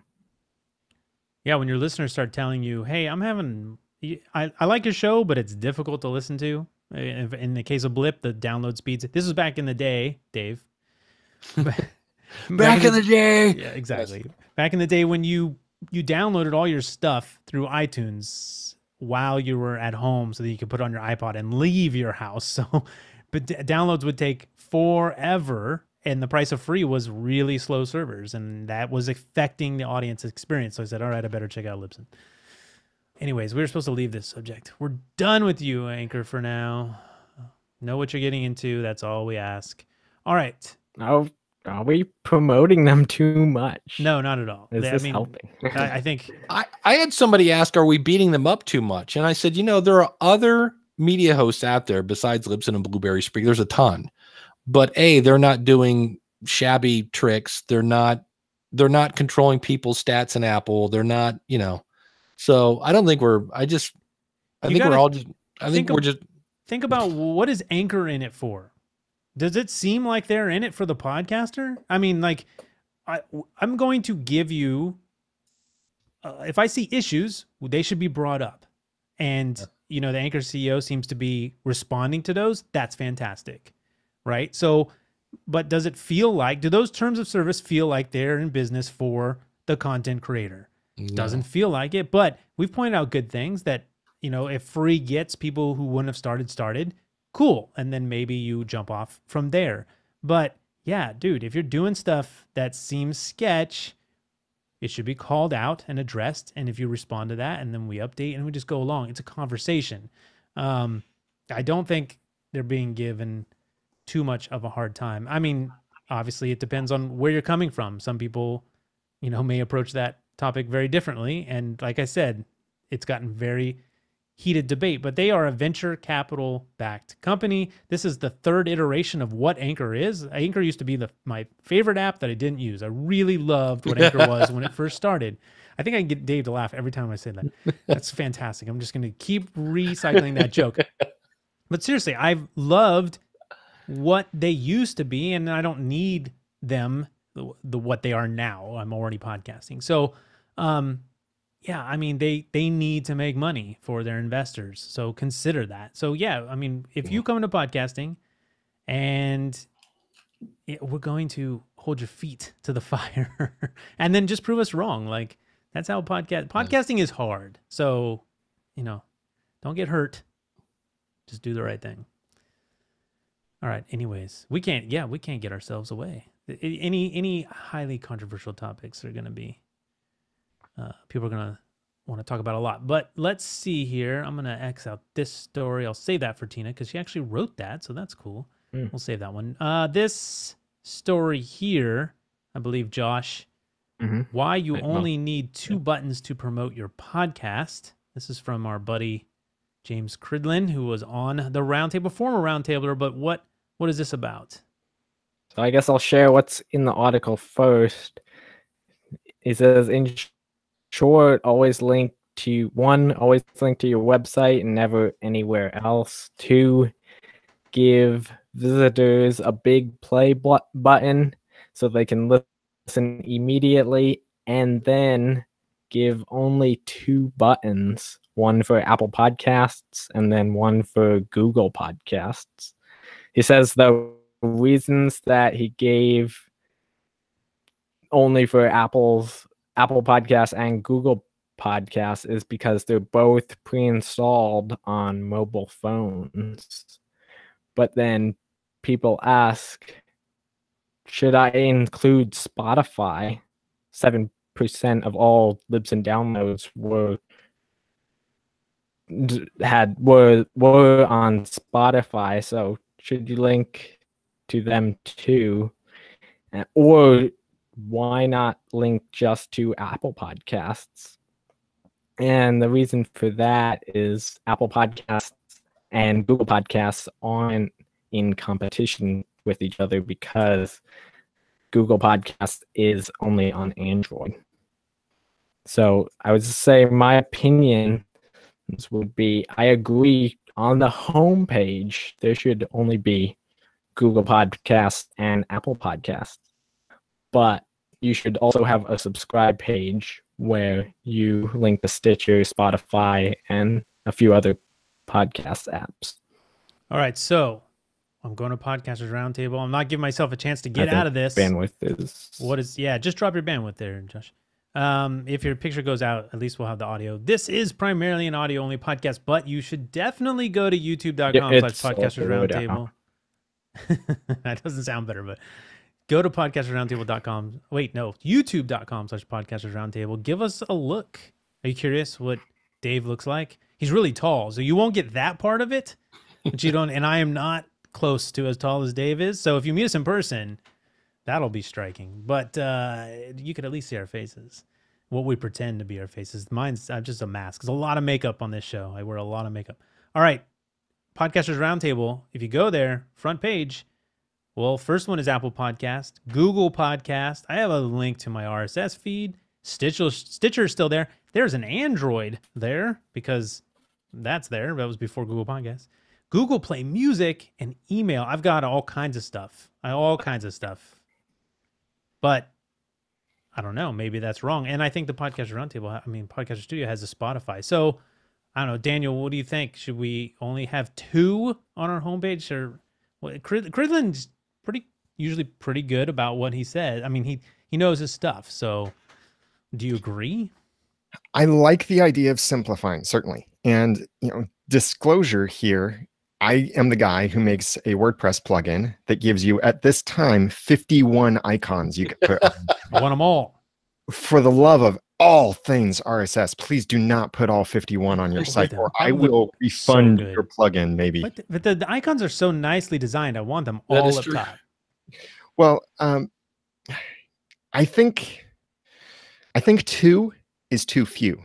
Yeah, when your listeners start telling you, hey, I like your show, but it's difficult to listen to. In the case of Blip, the download speeds. This was back in the day, Dave. Back in the day. Yeah, exactly. Yes. Back in the day when you downloaded all your stuff through iTunes while you were at home so that you could put it on your iPod and leave your house. So, but downloads would take forever, and the price of free was really slow servers, and that was affecting the audience experience. So I said, all right, I better check out Libsyn. Anyways, we were supposed to leave this subject. We're done with you, Anchor, for now. Know what you're getting into. That's all we ask. All right. Oh, are we promoting them too much? No, not at all. Is this helping? I think I had somebody ask, are we beating them up too much? And I said, there are other media hosts out there besides Libsyn and Blueberry Spreaker. There's a ton. But they're not doing shabby tricks. They're not controlling people's stats in Apple. They're not, So I don't think think about what is Anchor in it for? Does it seem like they're in it for the podcaster? I mean, like, I'm going to give you, if I see issues, they should be brought up. And, the Anchor CEO seems to be responding to those. That's fantastic, right? So, but do those terms of service feel like they're in business for the content creator? No. Doesn't feel like it, but we've pointed out good things that, if free gets people who wouldn't have started, cool. And then maybe you jump off from there. But yeah, dude, if you're doing stuff that seems sketch, it should be called out and addressed. And if you respond to that, and then we update and we just go along, it's a conversation. I don't think they're being given too much of a hard time. I mean, obviously it depends on where you're coming from. Some people, may approach that topic very differently. And like I said, it's gotten very heated debate, but they are a venture capital backed company. This is the third iteration of what Anchor is. Anchor used to be my favorite app that I didn't use. I really loved what Anchor was when it first started. I think I can get Dave to laugh every time I say that. That's fantastic. I'm just going to keep recycling that joke. But seriously, I've loved what they used to be, and I don't need them, what they are now. I'm already podcasting. So, yeah, I mean, they need to make money for their investors. So consider that. So yeah, I mean, if you come into podcasting and we're going to hold your feet to the fire and then just prove us wrong. Like, that's how podcasting is hard. So, don't get hurt. Just do the right thing. All right. Anyways, we can't get ourselves away. Any highly controversial topics are going to be, people are going to want to talk about a lot. But let's see here. I'm going to X out this story. I'll save that for Tina because she actually wrote that. So that's cool. We'll save that one. This story here, I believe, Josh, why you only need 2 buttons to promote your podcast. This is from our buddy James Cridlin, who was on the Roundtable, former Roundtabler. But what is this about? So I guess I'll share what's in the article first. It says, in short, always link to your website and never anywhere else. 2, give visitors a big play button so they can listen immediately, and then give only 2 buttons, one for Apple Podcasts and then one for Google Podcasts. He says the reasons that he gave only for Apple Podcasts and Google Podcasts is because they're both pre-installed on mobile phones. But then people ask, should I include Spotify? 7% of all Libsyn downloads were on Spotify, so should you link to them too? Or why not link just to Apple Podcasts? And the reason for that is Apple Podcasts and Google Podcasts aren't in competition with each other because Google Podcasts is only on Android. So I would say my opinion would be, I agree, on the homepage there should only be Google Podcasts and Apple Podcasts. But you should also have a subscribe page where you link to Stitcher, Spotify, and a few other podcast apps. All right, so I'm going to Podcasters Roundtable. I'm not giving myself a chance to get out of this. Bandwidth is... Just drop your bandwidth there, Josh. If your picture goes out, at least we'll have the audio. This is primarily an audio only podcast, but you should definitely go to youtube.com/podcastersroundtable. That doesn't sound better, but go to podcastersroundtable.com. Wait, no, youtube.com/podcastersroundtable. Give us a look. Are you curious what Dave looks like? He's really tall, so you won't get that part of it, but you don't. And I am not close to as tall as Dave is. So if you meet us in person, that'll be striking. But you could at least see our faces. What we pretend to be our faces. Mine's just a mask. There's a lot of makeup on this show. I wear a lot of makeup. All right. Podcasters Roundtable. If you go there, front page. Well, first one is Apple Podcast, Google Podcast. I have a link to my RSS feed. Stitcher is still there. There's an Android there because that's there. That was before Google Podcast. Google Play Music and email. I've got all kinds of stuff. But I don't know. Maybe that's wrong. And I think the Podcaster Roundtable, Podcaster Studio has a Spotify. So I don't know. Daniel, what do you think? Should we only have 2 on our homepage? Or Cridland's usually pretty good about what he said. I mean, he knows his stuff. So do you agree? I like the idea of simplifying, certainly. And, disclosure here, I am the guy who makes a WordPress plugin that gives you, at this time, 51 icons you can put on. I want them all. For the love of all things RSS, please do not put all 51 on your site, or I will refund your plugin, maybe. But the icons are so nicely designed. I want them all up top. Well, I think 2 is too few,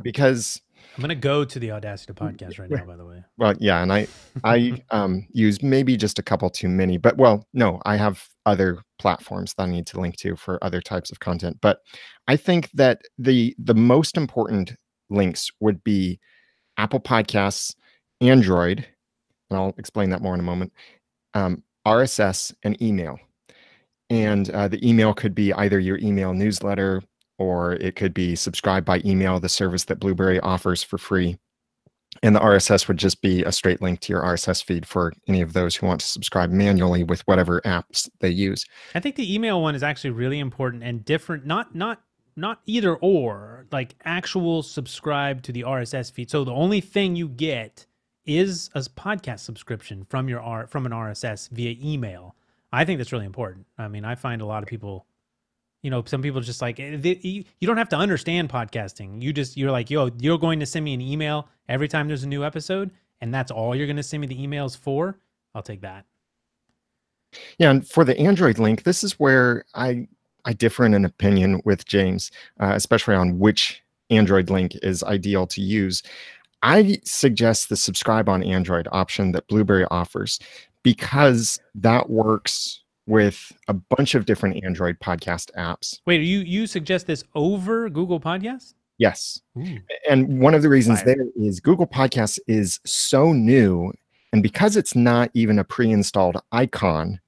because I'm going to go to the Audacity podcast right now, by the way. Well, yeah, and I use maybe just a couple too many, but no, I have other platforms that I need to link to for other types of content. But I think that the most important links would be Apple Podcasts, Android, and I'll explain that more in a moment, RSS, and email. And the email could be either your email newsletter, or it could be subscribe by email, the service that Blueberry offers for free. And the RSS would just be a straight link to your RSS feed for any of those who want to subscribe manually with whatever apps they use. I think the email one is actually really important and different, not either or, like actual subscribe to the RSS feed. So the only thing you get is a podcast subscription from an RSS via email. I think that's really important. I mean, I find a lot of people, some people just like, you don't have to understand podcasting. You're like, you're going to send me an email every time there's a new episode, and that's all you're going to send me the emails for. I'll take that. Yeah, and for the Android link, this is where I differ in an opinion with James, especially on which Android link is ideal to use. I suggest the subscribe on Android option that Blueberry offers, because that works with a bunch of different Android podcast apps. Wait, you suggest this over Google Podcasts? Yes. Ooh. And one of the reasons there is Google Podcasts is so new, and because it's not even a pre-installed icon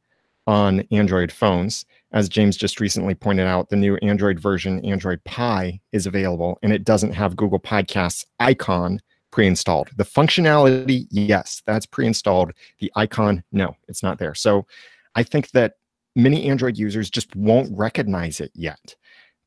on Android phones, as James just recently pointed out, the new Android version, Android Pie, is available, and it doesn't have Google Podcasts icon pre-installed. The functionality, yes, that's pre-installed. The icon, no, it's not there. So I think that many Android users just won't recognize it yet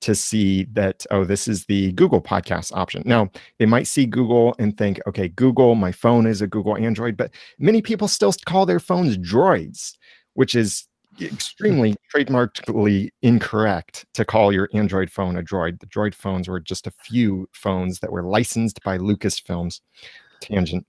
to see that, this is the Google Podcast option. Now, they might see Google and think, okay, Google, my phone is a Google Android, but many people still call their phones droids, which is extremely trademarkedly incorrect to call your Android phone a droid. The droid phones were just a few phones that were licensed by Lucasfilms. Tangent.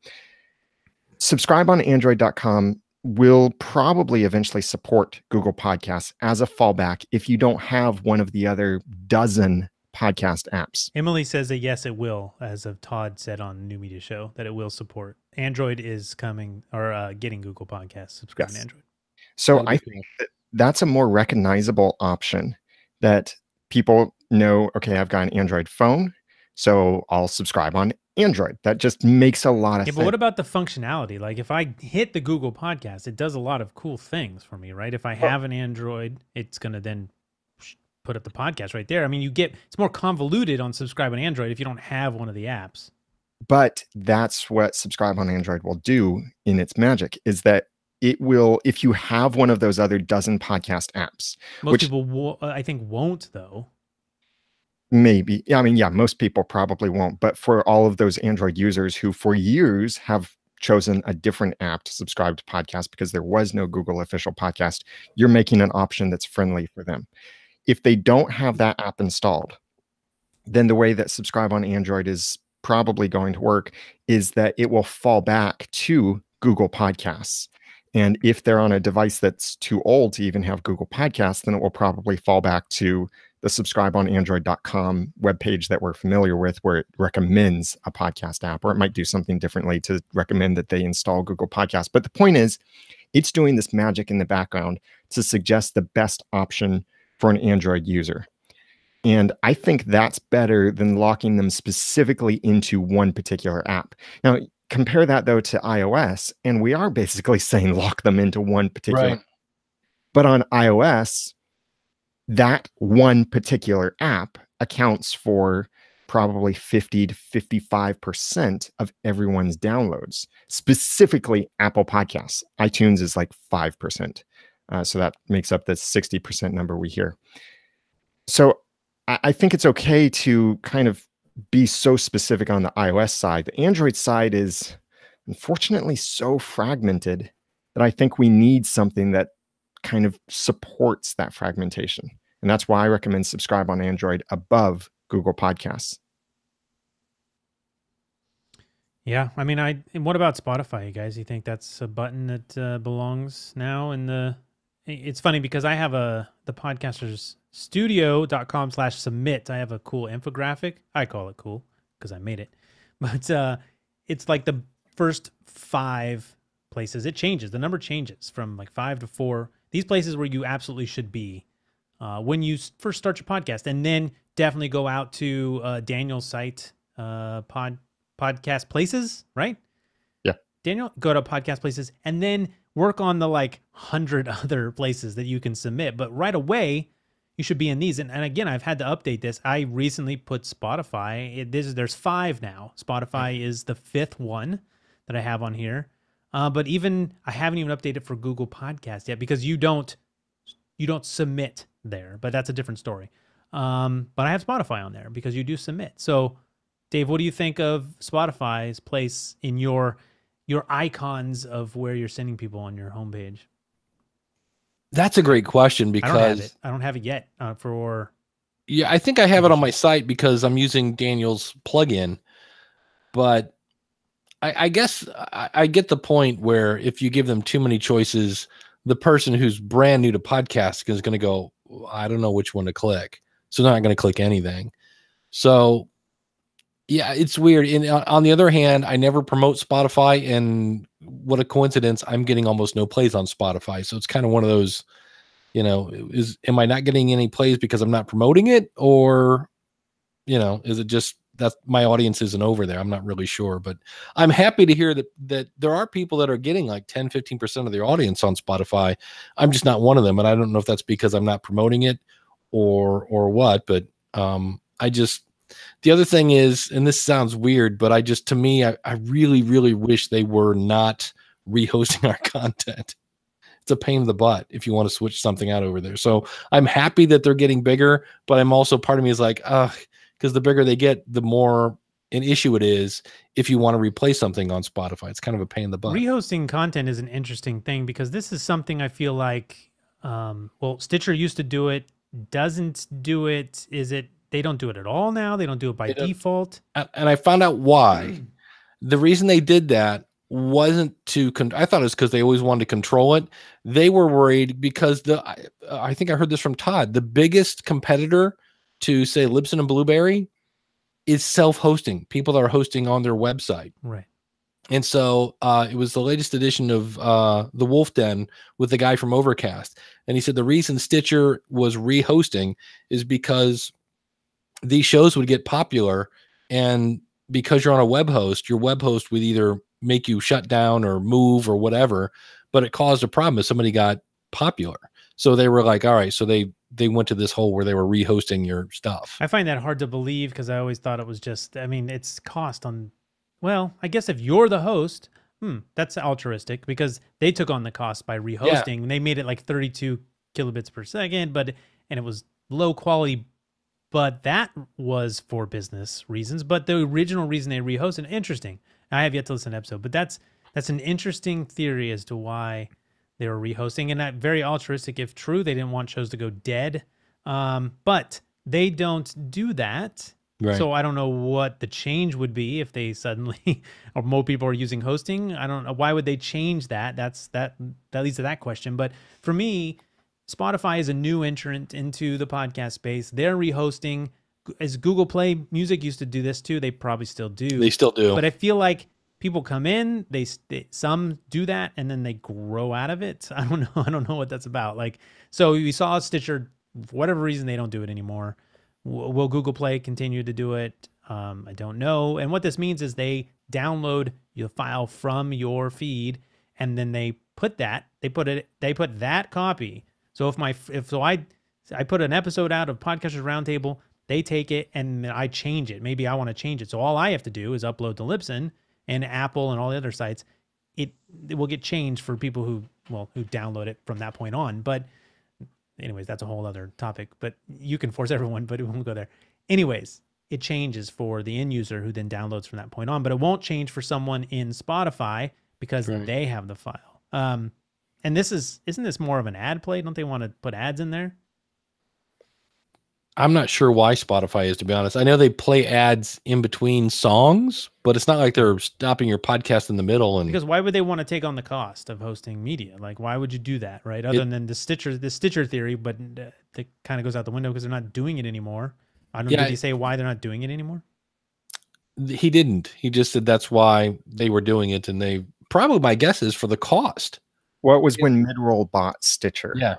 Subscribe on Android.com will probably eventually support Google Podcasts as a fallback if you don't have one of the other dozen podcast apps. Emily says that yes, it will, as of Todd said on New Media Show, that it will support. Android is coming, or getting Google Podcasts. Subscribe to Android. So I think that's a more recognizable option that people know, okay, I've got an Android phone, so I'll subscribe on Android. That just makes a lot of sense. But what about the functionality? Like if I hit the Google Podcast, it does a lot of cool things for me, right? If I have an Android, it's going to then put up the podcast right there. I mean, it's more convoluted on subscribe on Android if you don't have one of the apps. But that's what subscribe on Android will do in its magic, is that it will, if you have one of those other dozen podcast apps. Most people, I think, won't, though. Maybe. I mean, yeah, most people probably won't. But for all of those Android users who for years have chosen a different app to subscribe to podcasts because there was no Google official podcast, you're making an option that's friendly for them. If they don't have that app installed, then the way that subscribe on Android is probably going to work is that it will fall back to Google Podcasts. And if they're on a device that's too old to even have Google Podcasts, then it will probably fall back to the subscribeonandroid.com webpage that we're familiar with, where it recommends a podcast app, or it might do something differently to recommend that they install Google Podcasts. But the point is, it's doing this magic in the background to suggest the best option for an Android user. And I think that's better than locking them specifically into one particular app. Now, compare that, though, to iOS, and we are basically saying lock them into one particular. Right. But on iOS, that one particular app accounts for probably 50 to 55% of everyone's downloads, specifically Apple Podcasts. iTunes is like 5%. So that makes up the 60% number we hear. So I think it's okay to kind of be so specific on the iOS side. The Android side is unfortunately so fragmented that I think we need something that kind of supports that fragmentation. And that's why I recommend subscribe on Android above Google Podcasts. Yeah, I mean, and what about Spotify, you guys? You think that's a button that belongs now in the? It's funny because I have the podcastersstudio.com/submit. I have a cool infographic. I call it cool because I made it, but it's like the first 5 places. It changes. The number changes from like 5 to 4. These places where you absolutely should be when you first start your podcast, and then definitely go out to Daniel's site, podcast places, right? Yeah. Daniel, go to podcast places and then work on the like 100 other places that you can submit. But right away, you should be in these. And again, I've had to update this. I recently put Spotify. There's 5 now. Spotify is the 5th one that I have on here. But even I haven't even updated for Google Podcast yet because you don't submit there. But that's a different story. But I have Spotify on there because you do submit. So Dave, what do you think of Spotify's place in your icons of where you're sending people on your homepage? That's a great question because I don't have it yet for. Yeah, I think I have it on my site because I'm using Daniel's plugin, but I guess I get the point where if you give them too many choices, the person who's brand new to podcasting is going to go, I don't know which one to click. So they're not going to click anything. So yeah, it's weird. And on the other hand, I never promote Spotify, and what a coincidence, I'm getting almost no plays on Spotify. So it's kind of one of those, am I not getting any plays because I'm not promoting it, or, is it just that my audience isn't over there? I'm not really sure, but I'm happy to hear that there are people that are getting like 10, 15% of their audience on Spotify. I'm just not one of them. And I don't know if that's because I'm not promoting it or what, but the other thing is, and this sounds weird, but I really, really wish they were not rehosting our content. It's a pain in the butt if you want to switch something out over there. So I'm happy that they're getting bigger, but I'm also, part of me is like, because the bigger they get, the more an issue it is if you want to replace something on Spotify. It's kind of a pain in the butt. Rehosting content is an interesting thing because this is something I feel like, Stitcher used to do it, doesn't do it. They don't do it at all now? They don't do it by default? And I found out why. The reason they did that wasn't I thought it was because they always wanted to control it. They were worried because I think I heard this from Todd, the biggest competitor to say Libsyn and Blueberry is self-hosting, people that are hosting on their website. Right. And so it was the latest edition of The Wolf Den with the guy from Overcast. And he said the reason Stitcher was rehosting is because these shows would get popular, and because you're on a web host, your web host would either make you shut down or move or whatever, but it caused a problem if somebody got popular. So they were like, all right, so they went to this hole where they were rehosting your stuff. I find that hard to believe because I always thought it was just, it's cost on, well, I guess if you're the host, that's altruistic because they took on the cost by rehosting. Yeah. They made it like 32 kilobits per second, and it was low quality but that was for business reasons. But the original reason they rehosted, interesting. I have yet to listen to an episode, but that's an interesting theory as to why they were rehosting, and that very altruistic if true. They didn't want shows to go dead, but they don't do that. Right. So I don't know what the change would be if they suddenly or more people are using hosting. I don't know why would they change that. That leads to that question. But for me, Spotify is a new entrant into the podcast space. They're rehosting. As Google Play Music used to do this too, they probably still do. They still do. But I feel like people come in, they some do that, and then they grow out of it. I don't know. I don't know what that's about. Like, so we saw Stitcher, for whatever reason, they don't do it anymore. Will Google Play continue to do it? I don't know. And what this means is they download your file from your feed, and then they put that copy. So if I put an episode out of Podcasters Roundtable, they take it and I change it. Maybe I want to change it. So all I have to do is upload to Libsyn and Apple and all the other sites. It will get changed for people who download it from that point on. But anyways, that's a whole other topic. But you can force everyone, but we won't go there. Anyways, it changes for the end user who then downloads from that point on. But it won't change for someone in Spotify because they have the file. And isn't this more of an ad play? Don't they want to put ads in there? I'm not sure why Spotify is, to be honest. I know they play ads in between songs, but it's not like they're stopping your podcast in the middle. And because why would they want to take on the cost of hosting media? Like, why would you do that, right? Other than the Stitcher theory, but that kind of goes out the window because they're not doing it anymore. I don't know. Did he say why they're not doing it anymore? He didn't. He just said that's why they were doing it, and they probably, my guess is, for the cost. Well, it was when Midroll bought Stitcher. Yeah.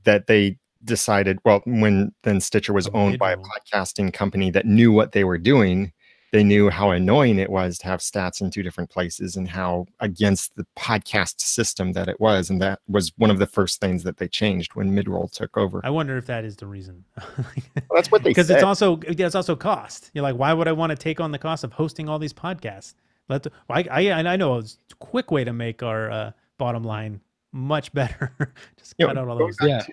That they decided, when then Stitcher was owned by a podcasting company that knew what they were doing. They knew how annoying it was to have stats in two different places and how against the podcast system that it was. And that was one of the first things that they changed when Midroll took over. I wonder if that is the reason. Well, that's what they said. Because it's also cost. You're like, why would I want to take on the cost of hosting all these podcasts? I know a quick way to make our bottom line much better. Just cut out all those. Yeah.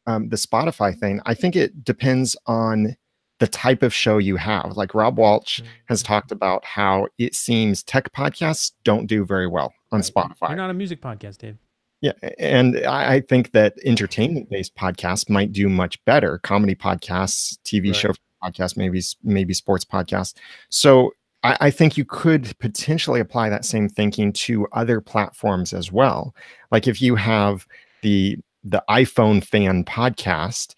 The Spotify thing, I think it depends on the type of show you have. Like Rob Walsh has talked about how it seems tech podcasts don't do very well on Spotify. You're not a music podcast, Dave. Yeah. And I think that entertainment-based podcasts might do much better. Comedy podcasts, TV show podcasts, maybe sports podcasts. So I think you could potentially apply that same thinking to other platforms as well. Like if you have the iPhone fan podcast,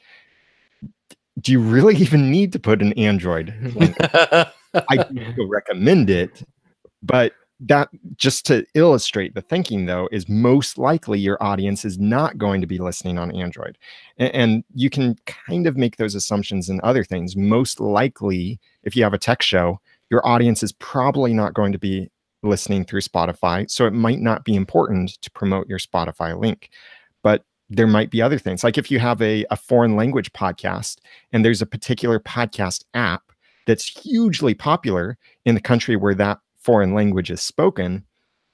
do you really even need to put an Android link? I do recommend it, but that, just to illustrate the thinking though, is most likely your audience is not going to be listening on Android. And you can kind of make those assumptions in other things. Most likely, if you have a tech show, your audience is probably not going to be listening through Spotify. So it might not be important to promote your Spotify link. But there might be other things. Like if you have a foreign language podcast and there's a particular podcast app that's hugely popular in the country where that foreign language is spoken,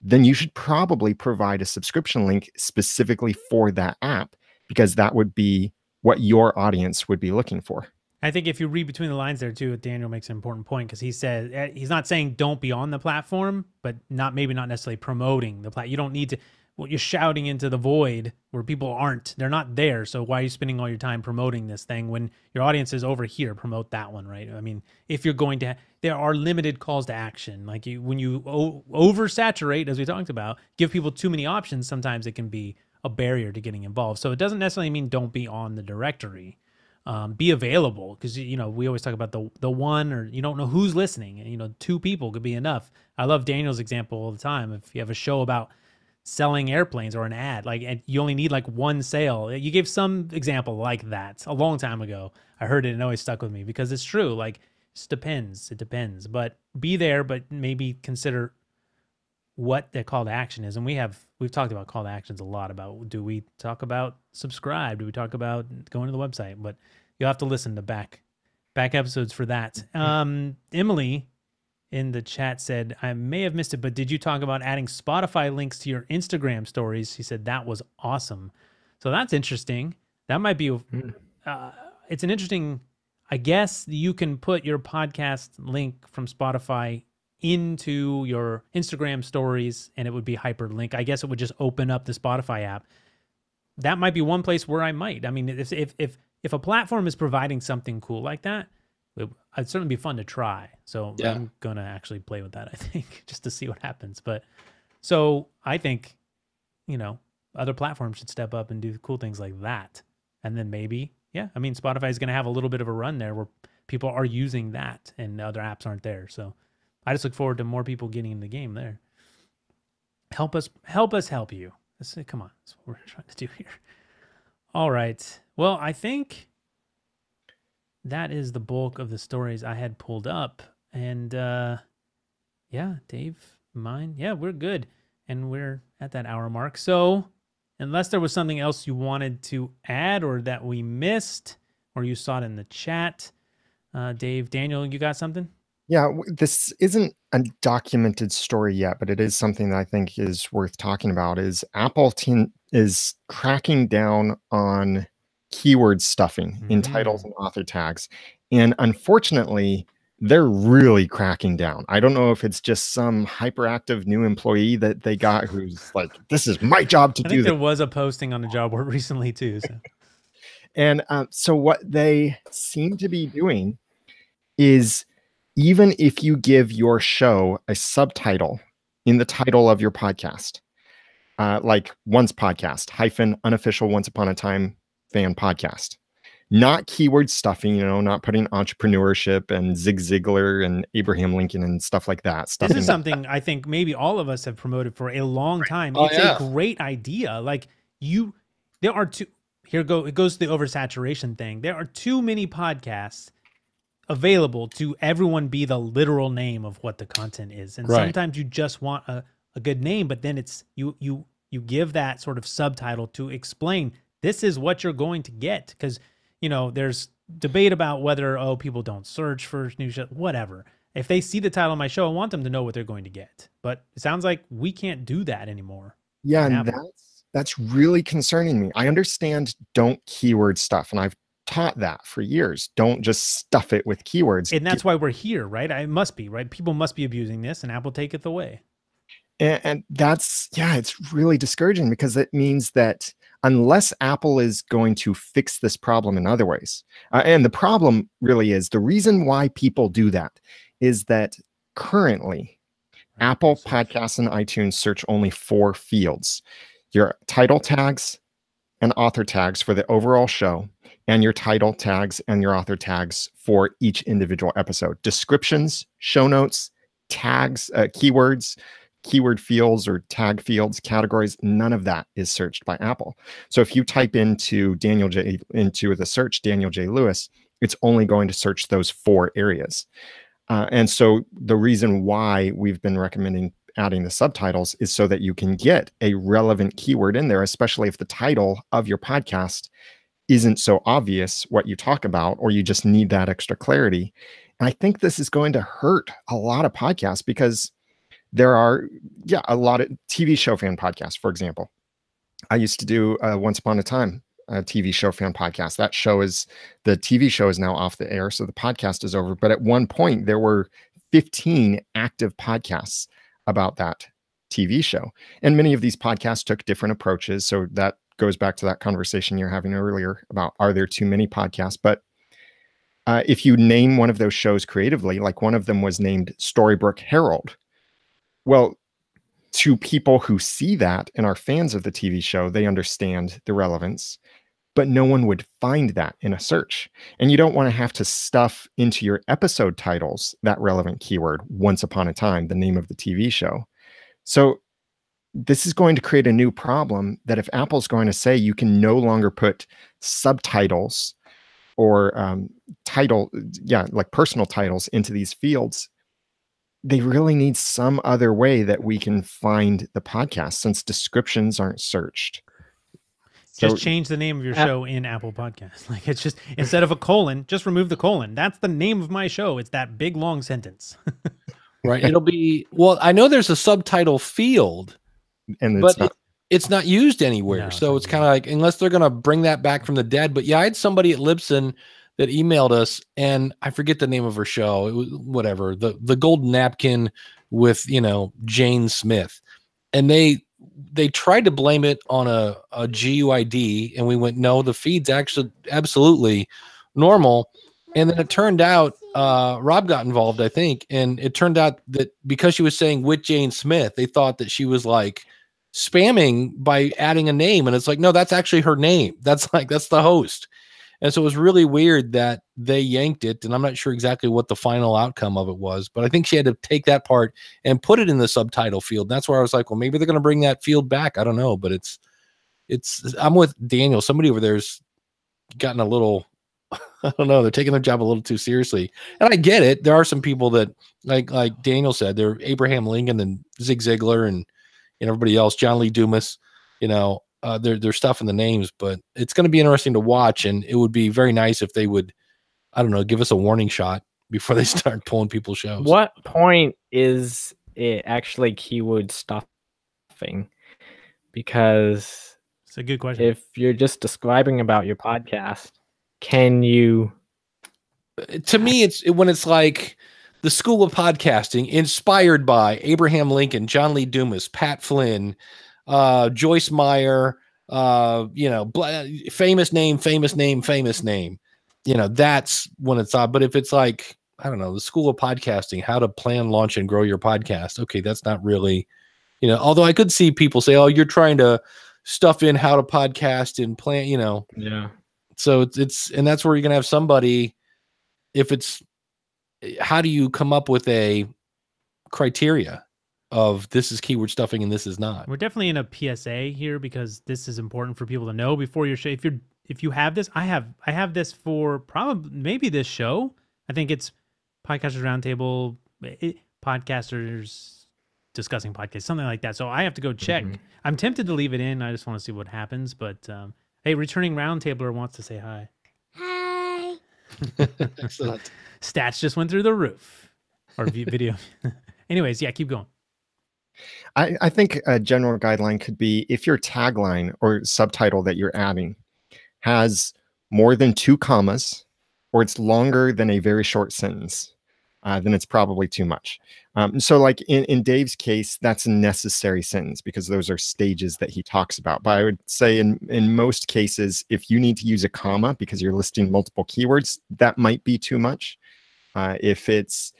then you should probably provide a subscription link specifically for that app, because that would be what your audience would be looking for. I think if you read between the lines there too, Daniel makes an important point, because he said he's not saying don't be on the platform, but maybe not necessarily promoting the platform. You don't need to. Well, you're shouting into the void where people aren't. They're not there. So why are you spending all your time promoting this thing when your audience is over here? Promote that one, right? I mean, if you're going to, there are limited calls to action. Like when you oversaturate, as we talked about, give people too many options, sometimes it can be a barrier to getting involved. So it doesn't necessarily mean don't be on the directory. Be available, because we always talk about the one, or you don't know who's listening, and two people could be enough. I love Daniel's example all the time. If you have a show about selling airplanes or an ad, and you only need like one sale. You gave some example like that a long time ago. I heard it and it always stuck with me because it's true. Like it depends, but be there, but maybe consider what the call to action is. And we've talked about call to actions a lot. About, do we talk about subscribe? Do we talk about going to the website? But you'll have to listen to back episodes for that. Emily in the chat said, I may have missed it, but did you talk about adding Spotify links to your Instagram stories? He said that was awesome. So that's interesting. That might be, it's an interesting I guess you can put your podcast link from Spotify into your Instagram stories and it would be hyperlink. I guess it would just open up the Spotify app. That might be one place where I might. I mean, if a platform is providing something cool like that, it'd certainly be fun to try. So Yeah. I'm going to actually play with that, I think, just to see what happens. But so I think, other platforms should step up and do cool things like that. And then maybe, yeah, I mean, Spotify is going to have a little bit of a run there where people are using that and other apps aren't there. So I just look forward to more people getting in the game there. Help us help you. Come on, that's what we're trying to do here. All right. Well, I think that is the bulk of the stories I had pulled up. And yeah, Dave, mine. Yeah, we're good. And we're at that hour mark. So unless there was something else you wanted to add or that we missed or you saw it in the chat, Dave, Daniel, you got something? Yeah, this isn't a documented story yet, but it is something that I think is worth talking about. Is Apple is cracking down on keyword stuffing in titles and author tags, and unfortunately, they're really cracking down. I don't know if it's just some hyperactive new employee that they got who's like, "This is my job to do." I think there was a posting on the job board recently too. So. And so what they seem to be doing is, even if you give your show a subtitle in the title of your podcast, like Once Podcast -- unofficial Once Upon a Time fan podcast, not keyword stuffing, not putting entrepreneurship and Zig Ziglar and Abraham Lincoln and stuff like that. This is something I think maybe all of us have promoted for a long time. It's a great idea. Like there are it goes to the oversaturation thing. There are too many podcasts available to everyone be the literal name of what the content is. And sometimes you just want a good name, but then it's you give that sort of subtitle to explain this is what you're going to get. Because, there's debate about whether, people don't search for new shit, whatever. If they see the title of my show, I want them to know what they're going to get. But it sounds like we can't do that anymore. Yeah, and that's really concerning me. I understand don't keyword stuff, and I've taught that for years. Don't just stuff it with keywords. And that's why we're here, right? It must be, right? People must be abusing this and Apple take it away. And that's, it's really discouraging because it means that unless Apple is going to fix this problem in other ways, and the problem really is, the reason why people do that is that currently Apple Podcasts and iTunes search only 4 fields: your title tags and author tags for the overall show, and your title tags and your author tags for each individual episode. Descriptions, show notes, tags, keywords, keyword fields or tag fields, categories, none of that is searched by Apple. So if you type into the search Daniel J. Lewis, it's only going to search those 4 areas. And so the reason why we've been recommending adding the subtitles is so that you can get a relevant keyword in there, especially if the title of your podcast isn't so obvious what you talk about, or you just need that extra clarity. And I think this is going to hurt a lot of podcasts because there are, a lot of TV show fan podcasts, for example. I used to do Once Upon a Time, a TV show fan podcast. The TV show is now off the air, so the podcast is over. But at one point, there were 15 active podcasts about that TV show. And many of these podcasts took different approaches. So that goes back to that conversation you're having earlier about, are there too many podcasts? But if you name one of those shows creatively, like one of them was named Storybrooke Herald. Well, to people who see that and are fans of the TV show, they understand the relevance, but no one would find that in a search. And you don't want to have to stuff into your episode titles that relevant keyword, Once Upon a Time, the name of the TV show. So this is going to create a new problem that if Apple's going to say you can no longer put subtitles or like personal titles into these fields, they really need some other way that we can find the podcast, since descriptions aren't searched. Just change the name of your show in Apple Podcasts. Like, it's just, instead of a colon, just remove the colon. That's the name of my show. It's that big long sentence. Right. It'll be, I know there's a subtitle field, and it's not used anywhere. No, so it's kind of like, unless they're going to bring that back from the dead. But yeah, I had somebody at Libsyn that emailed us, and I forget the name of her show. It was whatever, the Golden Napkin with, you know, Jane Smith, and they tried to blame it on a GUID, and we went, no, the feed's actually absolutely normal. And then it turned out Rob got involved, I think, and it turned out that because she was saying with Jane Smith, they thought that she was like spamming by adding a name, and it's like, no, that's actually her name. That's the host. And so it was really weird that they yanked it, and I'm not sure exactly what the final outcome of it was, but I think she had to take that part and put it in the subtitle field. That's where I was like, well, maybe they're going to bring that field back. I don't know, but it's I'm with Daniel. Somebody over there's gotten a little, I don't know, they're taking their job a little too seriously. And I get it. There are some people that, like Daniel said, they're Abraham Lincoln and Zig Ziglar and everybody else, John Lee Dumas, you know, there's stuff in the names, but it's going to be interesting to watch. And it would be very nice if they would, I don't know, give us a warning shot before they start pulling people's shows. What point is it actually keyword stuffing? Because it's a good question. If you're just describing about your podcast, can you? To me, it's when it's like the School of Podcasting, inspired by Abraham Lincoln, John Lee Dumas, Pat Flynn, Joyce Meyer, you know, famous name. You know, that's when it's odd. But if it's like, I don't know, the School of Podcasting, how to plan, launch, and grow your podcast. Okay, that's not really, you know, although I could see people say, oh, you're trying to stuff in how to podcast and plan, you know. Yeah. So it's and that's where you're going to have somebody, if it's, how do you come up with a criteria of this is keyword stuffing and this is not? We're definitely in a PSA here because this is important for people to know before your show. If you have this, I have this for probably maybe this show. I think it's Podcasters Roundtable, podcasters discussing podcasts, something like that. So I have to go check. Mm-hmm. I'm tempted to leave it in. I just want to see what happens. But hey, returning Roundtabler wants to say hi. Hi. Excellent. Stats just went through the roof. Or video. Anyways, yeah, keep going. I think a general guideline could be if your tagline or subtitle that you're adding has more than 2 commas, or it's longer than a very short sentence, then it's probably too much. So like in Dave's case, that's a necessary sentence because those are stages that he talks about. But I would say in most cases, if you need to use a comma because you're listing multiple keywords, that might be too much. If it's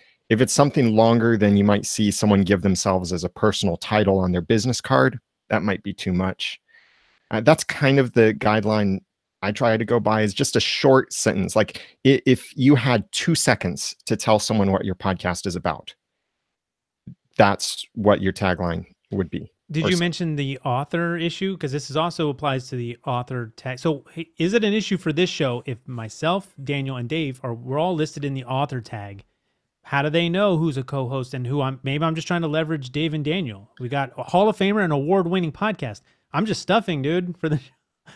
something longer than you might see someone give themselves as a personal title on their business card, that might be too much. That's kind of the guideline I try to go by, is just a short sentence. Like if you had 2 seconds to tell someone what your podcast is about, that's what your tagline would be. Did you mention the author issue? Because this also applies to the author tag. So is it an issue for this show if myself, Daniel, and Dave we're all listed in the author tag? How do they know who's a co-host and who maybe I'm just trying to leverage Dave and Daniel. We got a Hall of Famer and award-winning podcast. I'm just stuffing, dude, for the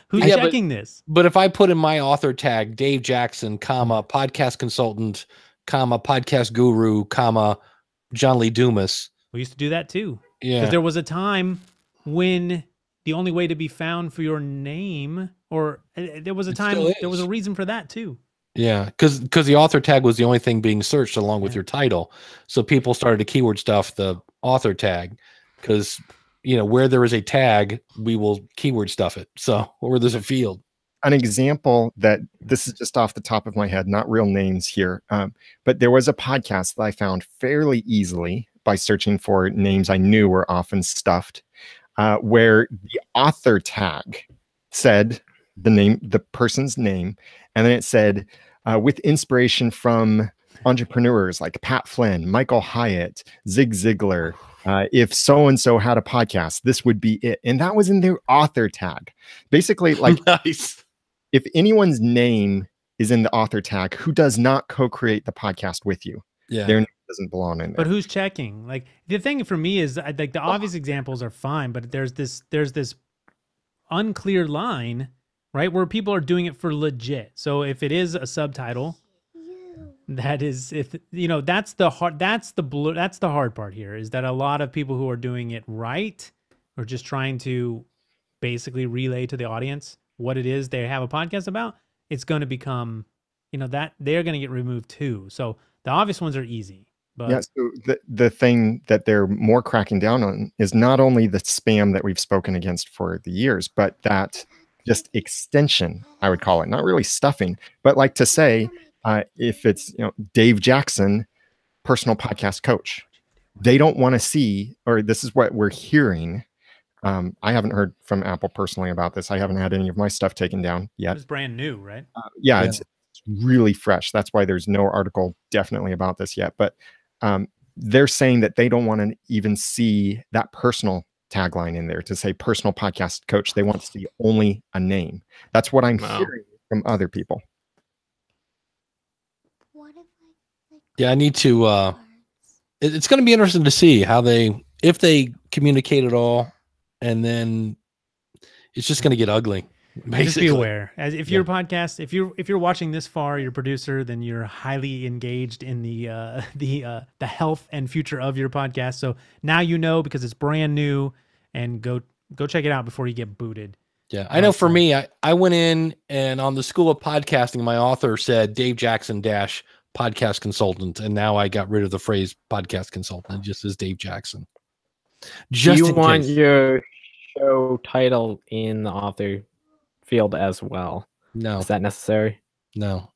who's checking this? But if I put in my author tag, Dave Jackson, comma, podcast consultant, comma, podcast guru, comma, John Lee Dumas. We used to do that too. Yeah. Because there was a time when the only way to be found for your name, or there was a time, there was a reason for that too. Yeah, because the author tag was the only thing being searched along with your title. So people started to keyword stuff the author tag because, you know, where there is a tag, we will keyword stuff it. So, or there's a field. An example that this is just off the top of my head, not real names here, but there was a podcast that I found fairly easily by searching for names I knew were often stuffed, where the author tag said the person's name, and then it said, with inspiration from entrepreneurs like Pat Flynn, Michael Hyatt, Zig Ziglar, if so-and-so had a podcast, this would be it. And that was in their author tag. Basically, like, nice. If anyone's name is in the author tag, who does not co-create the podcast with you, their name doesn't belong in there. But who's checking? Like, the thing for me is, like, the obvious examples are fine, but there's this unclear line, right, where people are doing it for legit. So if it is a subtitle, that is, if you know, that's the hard part here, is that a lot of people who are doing it right are just trying to basically relay to the audience what it is they have a podcast about. It's going to become that they're going to get removed too. So the obvious ones are easy. But Yeah, so the thing that they're more cracking down on is not only the spam that we've spoken against for the years, but that just extension, I would call it, not really stuffing, but like to say, if it's Dave Jackson, personal podcast coach, they don't want to see, or this is what we're hearing. I haven't heard from Apple personally about this. I haven't had any of my stuff taken down yet. it's brand new, right? Yeah, it's really fresh. That's why there's no article definitely about this yet. But they're saying that they don't want to even see that personal tagline in there to say personal podcast coach. They want to see only a name. That's what I'm hearing from other people. Yeah, I need to. It's going to be interesting to see how if they communicate at all, and then it's just going to get ugly. Basically. Just be aware. As if your podcast, if you're watching this far, your producer, then you're highly engaged in the health and future of your podcast. So now because it's brand new, and go check it out before you get booted. Yeah, I know. For me, I went in, and on the School of Podcasting, my author said Dave Jackson - podcast consultant, and now I got rid of the phrase podcast consultant. It just says Dave Jackson. Do you want your show title in the author field as well? No. Is that necessary? No.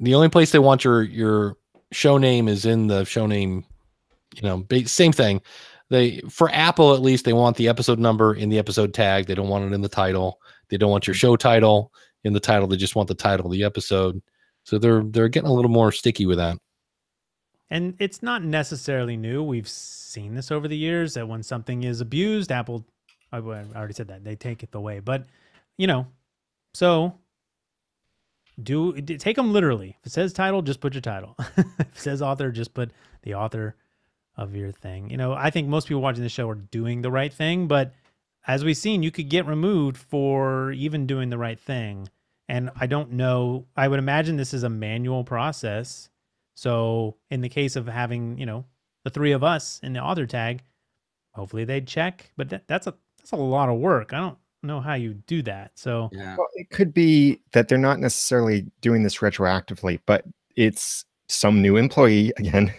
The only place they want your show name is in the show name, same thing. For Apple, at least, they want the episode number in the episode tag. They don't want it in the title. They don't want your show title in the title. They just want the title of the episode. So they're getting a little more sticky with that. And it's not necessarily new. We've seen this over the years that when something is abused, Apple, I already said that, they take it away. But, so take them literally. If it says title, just put your title. If it says author, just put the author of your thing. I think most people watching the show are doing the right thing, but as we've seen, you could get removed for even doing the right thing. And I don't know, I would imagine this is a manual process. So in the case of having, the three of us in the author tag, hopefully they'd check, but that's a lot of work. I don't know how you do that. So well, it could be that they're not necessarily doing this retroactively, but it's some new employee again.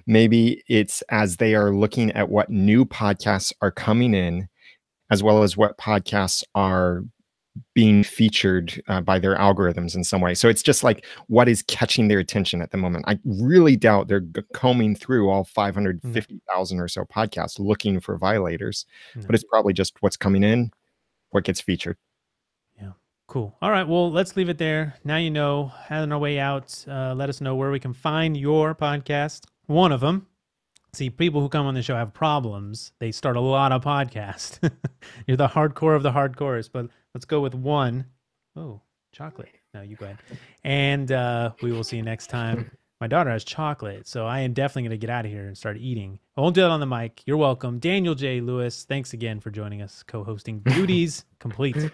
Maybe it's as they are looking at what new podcasts are coming in, as well as what podcasts are being featured by their algorithms in some way. So it's just like what is catching their attention at the moment. I really doubt they're combing through all 550,000 or so podcasts looking for violators, but it's probably just what's coming in, what gets featured. Yeah, cool. All right, well, let's leave it there. Now on our way out, let us know where we can find your podcast. One of them. See, people who come on the show have problems. They start a lot of podcasts. You're the hardcore of the hardcores, but let's go with one. Oh, chocolate. No, you go ahead. And we will see you next time. My daughter has chocolate, so I am definitely going to get out of here and start eating. I won't do that on the mic. You're welcome. Daniel J. Lewis, thanks again for joining us, co-hosting Duties Complete.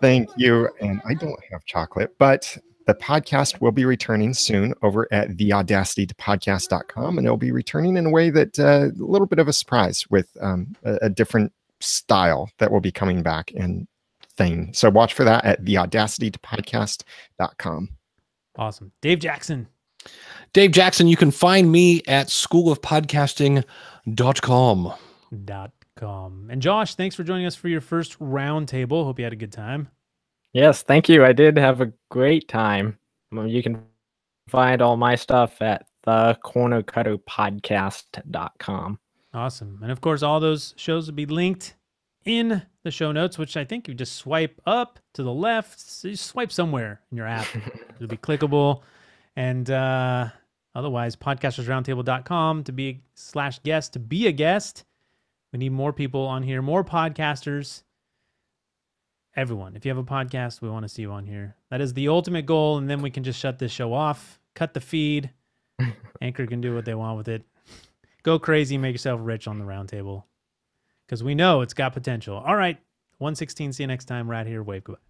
Thank you. And I don't have chocolate, but the podcast will be returning soon over at theaudacitytopodcast.com, and it'll be returning in a way that a little bit of a surprise with a different style that will be coming back and thing. So watch for that at theaudacitytopodcast.com. Awesome. Dave Jackson. Dave Jackson, you can find me at schoolofpodcasting.com. And Josh, thanks for joining us for your first roundtable. Hope you had a good time. Yes, thank you. I did have a great time. You can find all my stuff at thecornercutterpodcast.com. Awesome. And of course, all those shows will be linked in the show notes, which I think you just swipe up to the left. So you swipe somewhere in your app. It'll be clickable. And otherwise, podcastersroundtable.com to be /guest to be a guest. We need more people on here, more podcasters. Everyone, if you have a podcast, we want to see you on here. That is the ultimate goal, and then we can just shut this show off, cut the feed. Anchor can do what they want with it. Go crazy, make yourself rich on the roundtable, because we know it's got potential. All right, 116. See you next time. Right here. Wave. Goodbye.